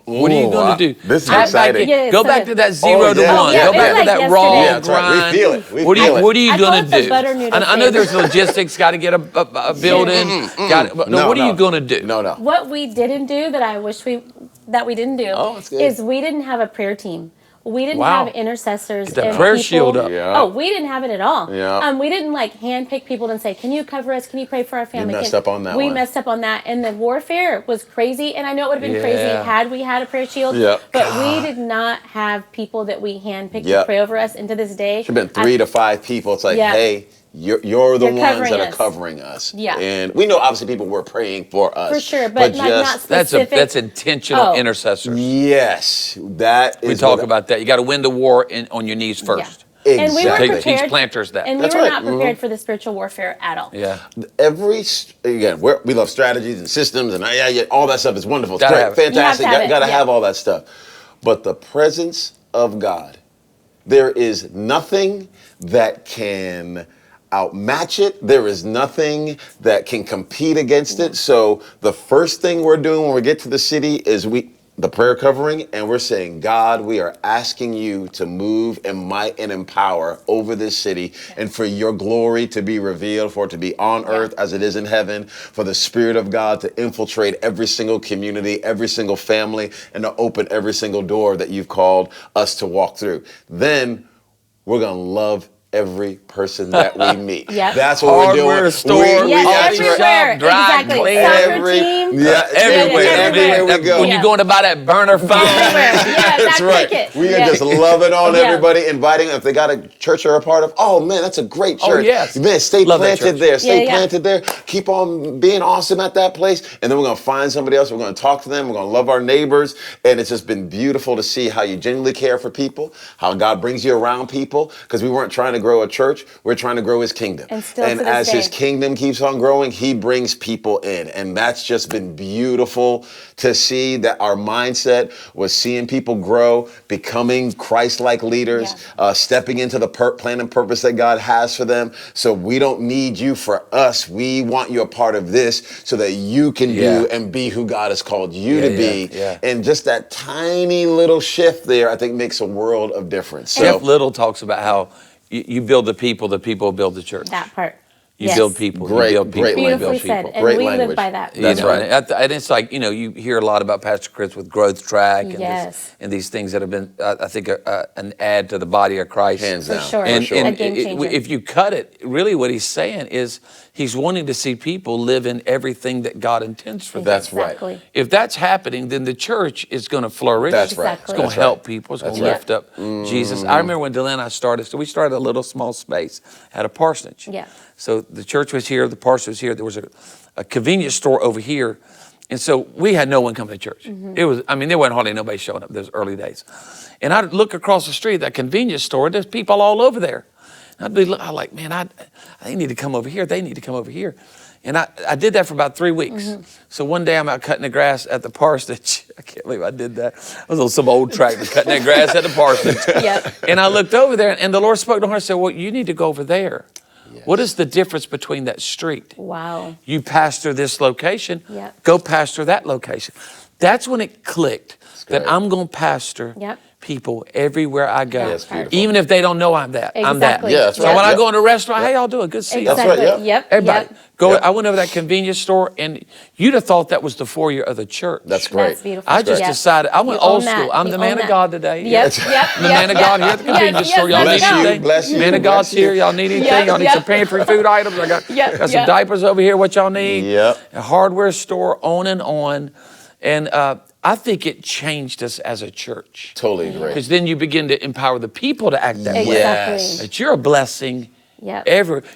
What are you going to do? This is Go back exciting. to- Yeah, Go so- back to that 0 to yeah. 1. Yeah, Go it back was to like that raw yesterday. Yeah, that's right. We grind. feel it. We What feel it. are you I going call to it the do? butter noodle I know thing. there's logistics. Got to get a building. No, What are you going to do? No. What we didn't do that I wish we didn't do Oh, that's good. is we didn't have a prayer team. We didn't Wow. have intercessors. Get that and prayer people. shield up. Yeah. Oh, we didn't have it at all. Yeah. We didn't like handpick people and say, "Can you cover us? Can you pray for our family?" messed up on that We one. messed up on that, and the warfare was crazy. And I know it would have been crazy Yeah. had we had a prayer shield. Yeah. But we did not have people that we handpicked Yeah. to pray over us. And to this day, Should have been 3 to 5 people. It's like, Yeah. hey, you're the You're ones covering that are us. covering us. Yeah. And we know obviously people were praying for us. for sure, but like not specific. That's intentional Oh. intercessors. Yes, that is. We talk what- about that. You got to win the war on your knees first. Yeah. And we were Exactly. prepared. Teach planters that. And That's we were right. not prepared for the spiritual warfare at all. Yeah. Again, we love strategies and systems and all that stuff is wonderful. It's Gotta great, have it. fantastic. You have to have it, Gotta yeah. have all that stuff. But the presence of God, there is nothing that can outmatch it. There is nothing that can compete against it. So the first thing we're doing when we get to the city is the prayer covering, and we're saying, God, we are asking you to move in might and in power over this city, and for your glory to be revealed, for it to be on earth as it is in heaven, for the Spirit of God to infiltrate every single community, every single family, and to open every single door that you've called us to walk through. Then we're going to love every person that we meet. Yep. That's what we're Hardware doing. store, Yes, Office everywhere. shop, dry Exactly. cleaning. Soccer team. Yeah, everywhere we go. When you're going to buy that burner phone. Everywhere. Yeah, That's right. ticket. We are Yeah. just loving on Yeah. everybody, inviting them. If they got a church they're a part of, oh man, that's a great church. Oh, yes. Man, stay Love that planted church. there. Stay Yeah, yeah. planted there. Keep on being awesome at that place. And then we're going to find somebody else. We're going to talk to them. We're going to love our neighbors. And it's just been beautiful to see how you genuinely care for people, how God brings you around people. Because we weren't trying to grow a church. We're trying to grow his kingdom. And still to this as his day. kingdom keeps on growing, he brings people in. And that's just been beautiful to see that our mindset was seeing people grow, becoming Christ-like leaders, stepping into the plan and purpose that God has for them. So we don't need you for us. We want you a part of this so that you can do and be who God has called you to be. Yeah. And just that tiny little shift there, I think makes a world of difference. Jeff So Little talks about how you build the people build the church. That part. You Yes. build people. Great, You build people. great you language. build Beautifully said. people. And Great we language. live by that. That's You know, right. And it's like, you hear a lot about Pastor Chris with Growth Track and, Yes. and these things that have been, I think, an add to the body of Christ. Hands For down. sure. And, A game changer. if you cut it, really what he's saying is he's wanting to see people live in everything that God intends for them. That's right. Exactly. If that's happening, then the church is going to flourish. That's right. Exactly. It's going That's to help right. people. It's going That's to right. lift up Jesus. I remember when Dylan and I started, so we started a little small space at a parsonage. Yeah. So the church was here, the parsonage was here. There was a convenience store over here. And so we had no one coming to church. It was, there wasn't hardly nobody showing up those early days. And I'd look across the street, that convenience store, there's people all over there. And I'm like, man, they need to come over here. They need to come over here. And I did that for about 3 weeks. So one day I'm out cutting the grass at the parsonage. I can't believe I did that. I was on some old tractor cutting that grass at the parsonage. Yep. And I looked over there and the Lord spoke to her and said, well, you need to go over there. What is the difference between that street? Wow. You pastor this location, Yep. go pastor that location. That's when it clicked that great. I'm going to pastor Yep. people everywhere I go. Yeah, it's beautiful. Even if they don't know I'm that. I'm that. Exactly. Yeah, that's So right. when I Yep. go in a restaurant, hey, y'all doing? Good to see you. That's right, Exactly. yeah. Yep. Everybody. Yep. Go. Yep. I went over that convenience store, and you'd have thought that was the foyer of the church. That's great. That's beautiful. I just Yep. decided, I went You old own that. school. I'm You the own man of that. God today. Yep. Yep. I'm the man of God here at the convenience store. Y'all Bless need you, anything? bless you, Man of bless God's you. here. Y'all need anything? Yep, Y'all need yep. some pantry food items? I got, Yep, got some yep. diapers over here. What y'all need? Yep. A hardware store, on and on. And I think it changed us as a church. Totally agree. Because then you begin to empower the people to act that way. Exactly. Yes. That you're a blessing. Yep.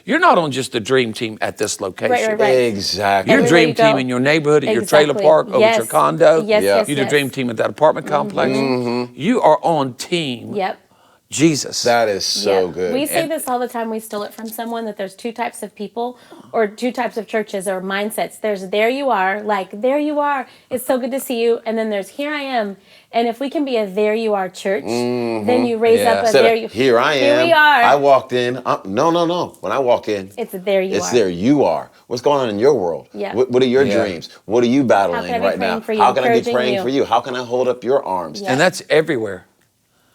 You're not on just the dream team at this location. Right. Exactly. You're Everywhere dream you go. team in your neighborhood, at your trailer Exactly. park, over at your Yes. condo. Yes, Yeah. yes, You're the yes. dream team at that apartment complex. You are on team Yep. Jesus. That is so Yep. good. We say this all the time. We stole it from someone that there's two types of people or two types of churches or mindsets. There's there you are, like there you are. It's so good to see you. And then there's here I am. And if we can be a there you are church, then you raise Yeah. up a Instead there of, you here I am. Here we are. I walked in. No. When I walk in, It's a there you it's are. there you are. What's going on in your world? Yeah. What are your Yeah. dreams? What are you battling How can I be right praying now? for you, How can I be encouraging praying you? for you? How can I hold up your arms? Yeah. And that's everywhere.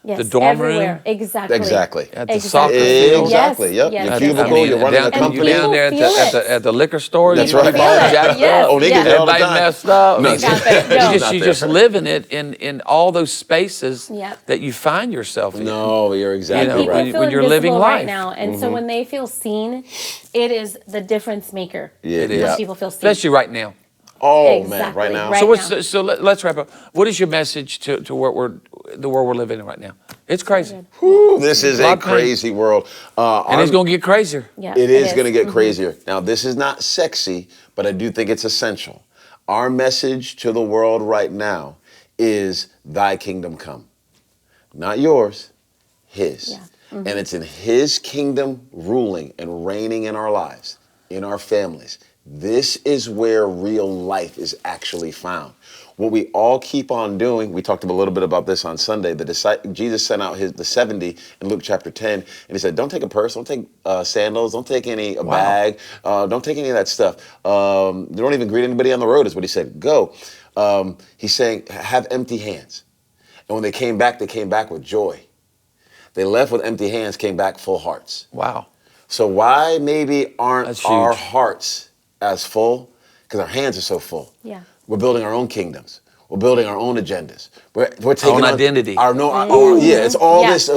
Yes, the dorm everywhere. room. Exactly. Exactly. At the Exactly. soccer field. Exactly. Yes, Yep. yes, Your yes, cubicle. yes. You're running a down, company. You down there People feel it. at the liquor store. That's you right. feel it. Jacked Yes, up. Oneka's yes. there all the Everybody time. messed up. No, Stop it. No. She's not You there. just living it in all those spaces Yep. that you find yourself in. No, you're exactly know, People right. feel when you're living invisible life. right now, and so when they feel seen, it is the difference maker. It When is. people feel seen. Especially right now. Oh man, Exactly. right now. Right. So let's wrap up. What is your message to what the world we're living in right now? It's crazy, Whew, this is A lot a of pain. crazy world. and it's going to get crazier. Yeah, It is going to get crazier. Now, this is not sexy, but I do think it's essential. Our message to the world right now is thy kingdom come. Not yours, his. Yeah. And it's in his kingdom ruling and reigning in our lives, in our families. This is where real life is actually found. What we all keep on doing, we talked a little bit about this on Sunday. Jesus sent out the 70 in Luke chapter 10, and he said, don't take a purse, don't take sandals, don't take a bag, don't take any of that stuff. Don't even greet anybody on the road is what he said. Go. He's saying, have empty hands. And when they came back with joy. They left with empty hands, came back full hearts. Wow. So why maybe aren't That's our huge. hearts as full? Because our hands are so full. Yeah. We're building our own kingdoms. We're building our own agendas. We're taking Own on identity. It's all Yeah. this.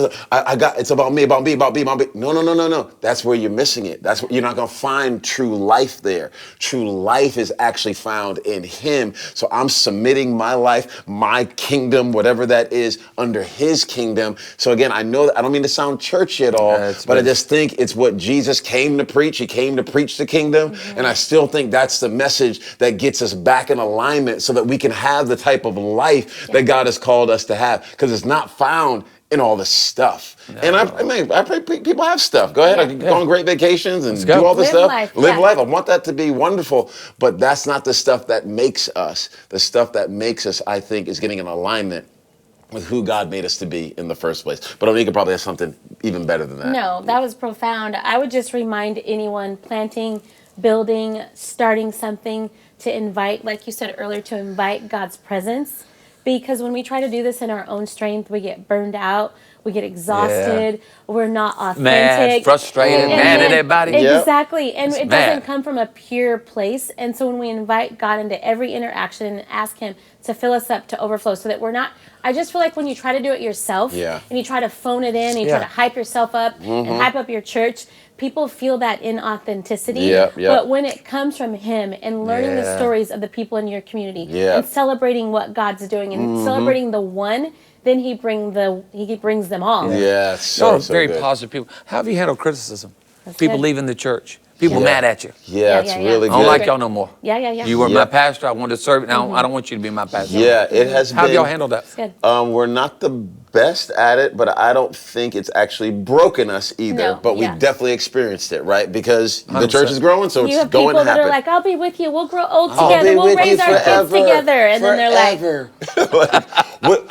It's about me, about me, about me, about me. No. That's where you're missing it. That's where you're not gonna find true life there. True life is actually found in Him. So I'm submitting my life, my kingdom, whatever that is, under His kingdom. So again, I know that I don't mean to sound churchy at all, but I just think it's what Jesus came to preach. He came to preach the kingdom, and I still think that's the message that gets us back in alignment, so that we can have the type of life that God has called us to have, because it's not found in all this stuff. And I pray people have stuff. Go ahead, I can go on great vacations and do all this Live stuff. life, Live yeah. life. I want that to be wonderful, but that's not the stuff that makes us. The stuff that makes us, I think, is getting in alignment with who God made us to be in the first place. But Onika probably has something even better than that. No, that was profound. I would just remind anyone planting, building, starting something to invite, like you said earlier, to invite God's presence. Because when we try to do this in our own strength, we get burned out, we get exhausted, we're not authentic. Mad, frustrated, mad at everybody. Exactly. And It's it mad. doesn't come from a pure place. And so when we invite God into every interaction and ask Him to fill us up to overflow, so that we're not, I just feel like when you try to do it yourself and you try to phone it in, and you try to hype yourself up and hype up your church, people feel that inauthenticity. But when it comes from Him and learning the stories of the people in your community and celebrating what God's doing and celebrating the one, then He brings them all. Yeah, Y'all are so very good. positive people. How have you handled criticism? That's People good. leaving the church. People mad at you. Yeah, it's really I don't good. like y'all no more. Yeah. You were my pastor. I wanted to serve it. Now I don't want you to be my pastor. Yeah, it has How have been. y'all handled that? Good. We're not the best at it, but I don't think it's actually broken us either. No, but we yeah. definitely experienced it, right? Because the 100%. church is growing, so You it's have going people to that happen. are like, I'll be with you. We'll grow old I'll together. be We'll with raise you our kids forever, together. And then they're like,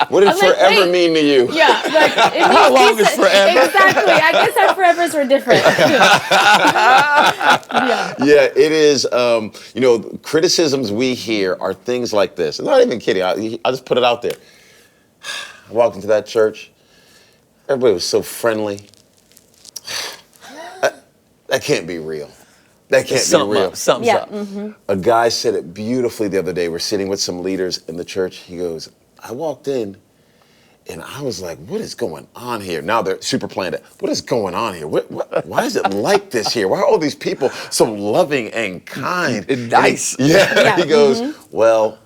what did I'm like, forever wait. mean to you? yeah. Like, How long is forever? Exactly. I guess our forevers were different. Yeah, it is. Criticisms we hear are things like this. I'm not even kidding. I'll just put it out there. I walked into that church. Everybody was so friendly. That can't be real. That can't be real. Something's Yeah. up. A guy said it beautifully the other day. We're sitting with some leaders in the church. He goes, I walked in and I was like, what is going on here? Now they're super planned. What is going on here? Why is it like this here? Why are all these people so loving and kind? And nice. He goes, well,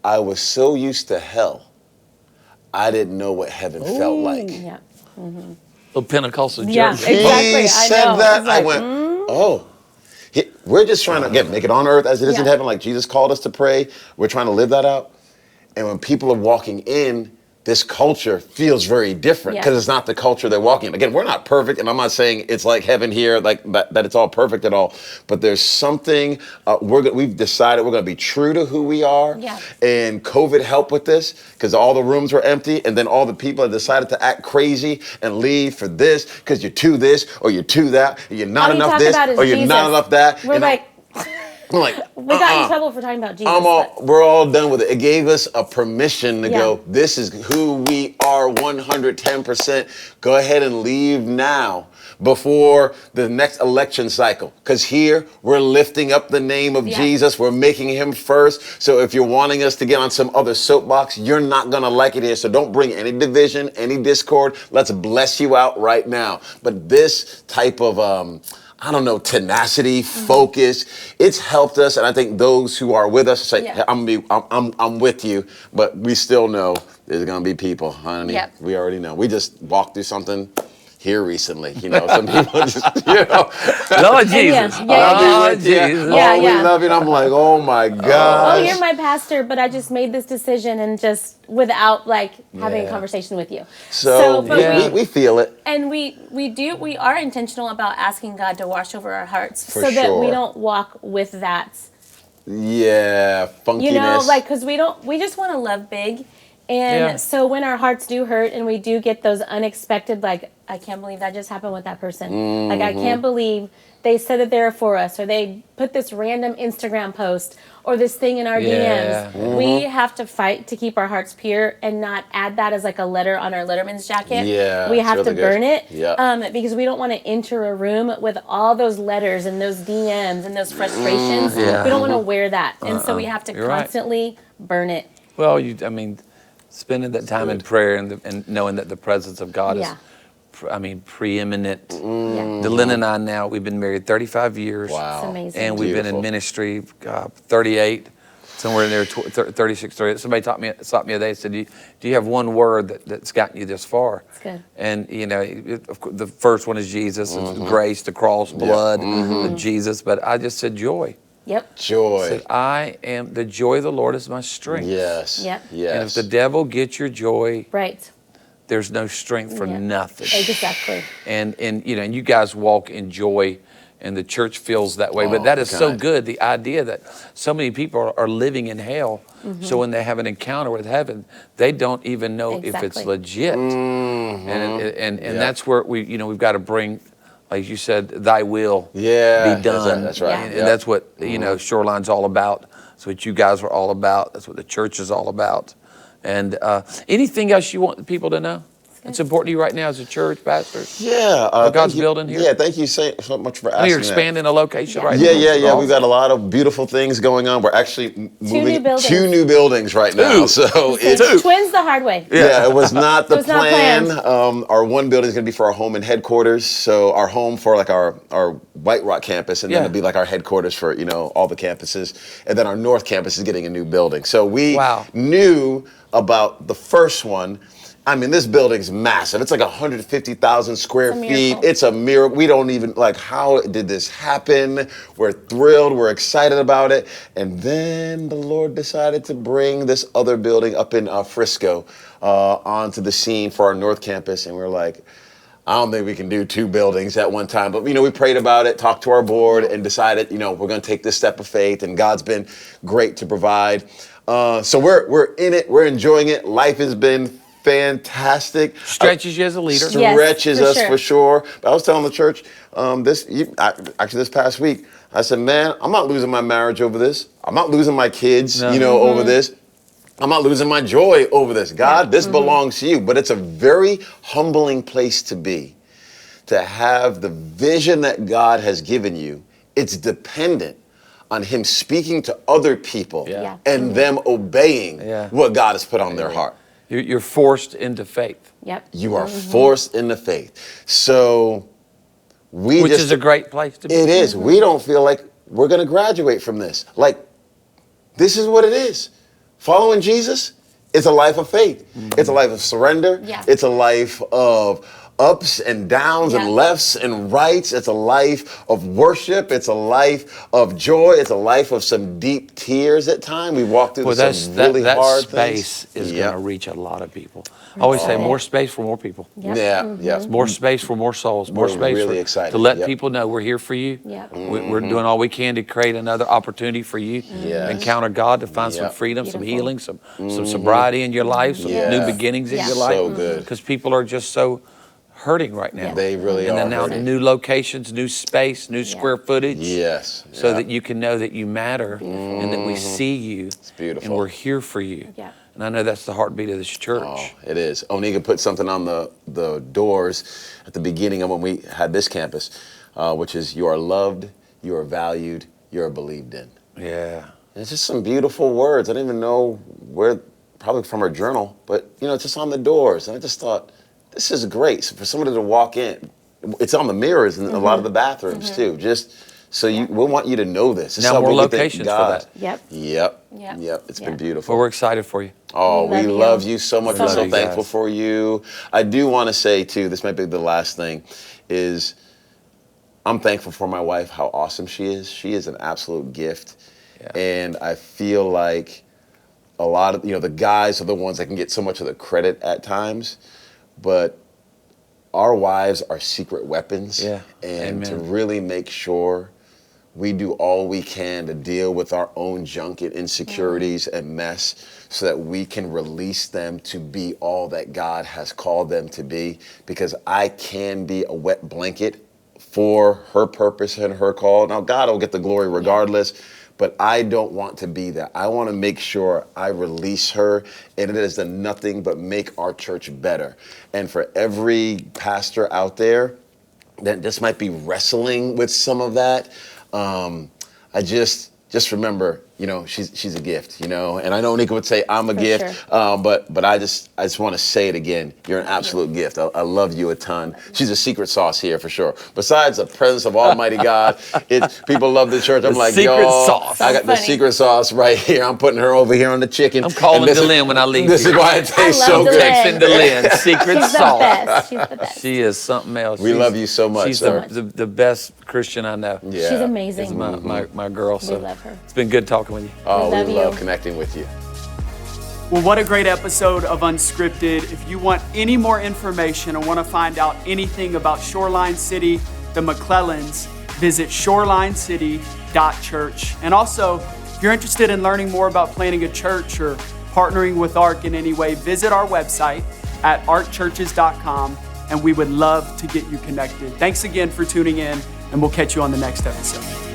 I was so used to hell, I didn't know what heaven felt like. Yeah. Little Pentecostal jerk. Yeah, exactly. He I said know. that. It's I like, went, oh. We're just trying to, again, make it on earth as it is in Yeah. heaven, like Jesus called us to pray. We're trying to live that out. And when people are walking in, this culture feels very different because it's not the culture they're walking in. Again, we're not perfect, and I'm not saying it's like heaven here, like that it's all perfect at all. But there's something, we've decided we're going to be true to who we are. Yeah. And COVID helped with this because all the rooms were empty, and then all the people have decided to act crazy and leave for this because you're too this or you're too that, or you're not All you enough talk this about is or you're Jesus. not enough that. We're And like, I'm like, we got in trouble for talking about Jesus. we're all done with it. It gave us a permission to Yeah. go, this is who we are 110%. Go ahead and leave now before the next election cycle. Because here we're lifting up the name of Jesus. We're making him first. So if you're wanting us to get on some other soapbox, you're not going to like it here. So don't bring any division, any discord. Let's bless you out right now. But this type of tenacity, focus. It's helped us, and I think those who are with us say, I'm with you, but we still know there's gonna be people, honey. Yep. We already know. We just walked through something here recently. Some people just, Lord Jesus. Lord Jesus. Yeah, we love you. And I'm like, oh my God. Oh, you're my pastor, but I just made this decision and just without having a conversation with you. But we feel it. And we are intentional about asking God to wash over our hearts For so that we sure. don't walk with that. Yeah, funkiness. Because we just want to love big. And so when our hearts do hurt and we do get those unexpected, I can't believe that just happened with that person. I can't believe they said that they're for us, or they put this random Instagram post or this thing in our DMs. We have to fight to keep our hearts pure and not add that as a letter on our letterman's jacket. Yeah, we have really to burn good. it because we don't want to enter a room with all those letters and those DMs and those frustrations. We don't want to wear that. And so we have to constantly burn it. Well, spending that time in prayer and knowing that the presence of God is, preeminent. Delyn and I now, we've been married 35 years. Wow. It's amazing. And we've been in ministry 38, somewhere in there, 36, 38. Somebody stopped me the other day and said, do you have one word that's gotten you this far? That's good. And, of course, the first one is Jesus, it's grace, the cross, blood, of Jesus. But I just said joy. Yep. Joy. Said, the joy of the Lord is my strength. Yes. Yep. Yes. And if the devil gets your joy, Right. there's no strength for nothing. Exactly. And you guys walk in joy, and the church feels that way. But that is so good, the idea that so many people are living in hell, so when they have an encounter with heaven, they don't even know if it's legit. And that's where we've got to bring, like you said, thy will be done. That's right. And that's what Shoreline's all about. That's what you guys are all about. That's what the church is all about. And anything else you want people to know? It's important to you right now as a church pastor? Yeah. God's building here? Yeah, thank you so much for asking You're expanding a location right now. Yeah. We've got a lot of beautiful things going on. We're actually moving two new buildings right now. So it's twins the hard way. Yeah, it was not the plan. Not Our one building is going to be for our home and headquarters. So our home for our White Rock campus, and then it'll be our headquarters for all the campuses. And then our North campus is getting a new building. So we knew about the first one. I mean, this building's massive. It's 150,000 square feet. It's a miracle. We don't even, how did this happen? We're thrilled. We're excited about it. And then the Lord decided to bring this other building up in Frisco onto the scene for our North campus. And we're like, I don't think we can do two buildings at one time. But, we prayed about it, talked to our board, and decided, we're going to take this step of faith. And God's been great to provide. So we're in it. We're enjoying it. Life has been fantastic. Stretches you as a leader. Stretches us for sure. But I was telling the church this past week, I said, man, I'm not losing my marriage over this. I'm not losing my kids, over this. I'm not losing my joy over this. God, this belongs to you. But it's a very humbling place to be, to have the vision that God has given you. It's dependent on him speaking to other people and them obeying what God has put on their heart. You're forced into faith. Yep. You are forced into faith. So Which is a great place to be. It is. We don't feel like we're going to graduate from this. Like, this is what it is. Following Jesus is a life of faith. It's a life of surrender. Yeah. It's a life of ups and downs and lefts and rights. It's a life of worship. It's a life of joy. It's a life of some deep tears at times. We walk through some really hard space things. is going to reach a lot of people. I always say more space for more people. More space for more souls. More space really excited. to let people know we're here for you. Yep. We're doing all we can to create another opportunity for you to encounter God, to find some freedom, some healing, some sobriety in your life, some new beginnings in your life. So good. Because people are just so hurting right now. They really and are then now hurting. new locations, new space, new square footage. Yes. So that you can know that you matter and that we see you. It's beautiful. And we're here for you. Yeah. And I know that's the heartbeat of this church. Oh, it is. Oneka put something on the doors at the beginning of when we had this campus, which is you are loved, you are valued, you are believed in. Yeah. And it's just some beautiful words. I don't even know where, probably from her journal, but it's just on the doors. And I just thought, this is great. So for somebody to walk in, it's on the mirrors in a lot of the bathrooms too. Just so we want you to know this. Now more locations for that. Yep. It's been beautiful. Well, we're excited for you. Oh, we We love love you. you so much. So We're so much. thankful for you. I do want to say too, this might be the last thing, is I'm thankful for my wife, how awesome she is. She is an absolute gift. Yeah. And I feel like a lot of, the guys are the ones that can get so much of the credit at times, but our wives are secret weapons. Yeah. And to Amen. really make sure we do all we can to deal with our own junk and insecurities and mess so that we can release them to be all that God has called them to be. Because I can be a wet blanket for her purpose and her call. Now, God will get the glory regardless, but I don't want to be that. I want to make sure I release her, and it has done nothing but make our church better. And for every pastor out there that just might be wrestling with some of that, I just remember, she's a gift, and I know Nika would say I'm a gift, but I just want to say it again. You're an absolute gift. I love you a ton. She's a secret sauce here for sure. Besides the presence of Almighty God, people love the church. I'm like, secret y'all, sauce. I got the secret sauce right here. I'm putting her over here on the chicken. I'm calling And this is- Delynn when I leave This here. is why it tastes I so love good. Texting Delynn, secret She's the sauce. best. She's the best. She is something else. We love you so much, She's sir. the best Christian I know. Yeah. She's amazing. Is my girl. So love her. It's been good talking with you. Oh, We love we you. love connecting with you. Well, what a great episode of Unscripted. If you want any more information or want to find out anything about Shoreline City, the McClellans, visit shorelinecity.church. And also, if you're interested in learning more about planning a church or partnering with ARC in any way, visit our website at arcchurches.com, and we would love to get you connected. Thanks again for tuning in, and we'll catch you on the next episode.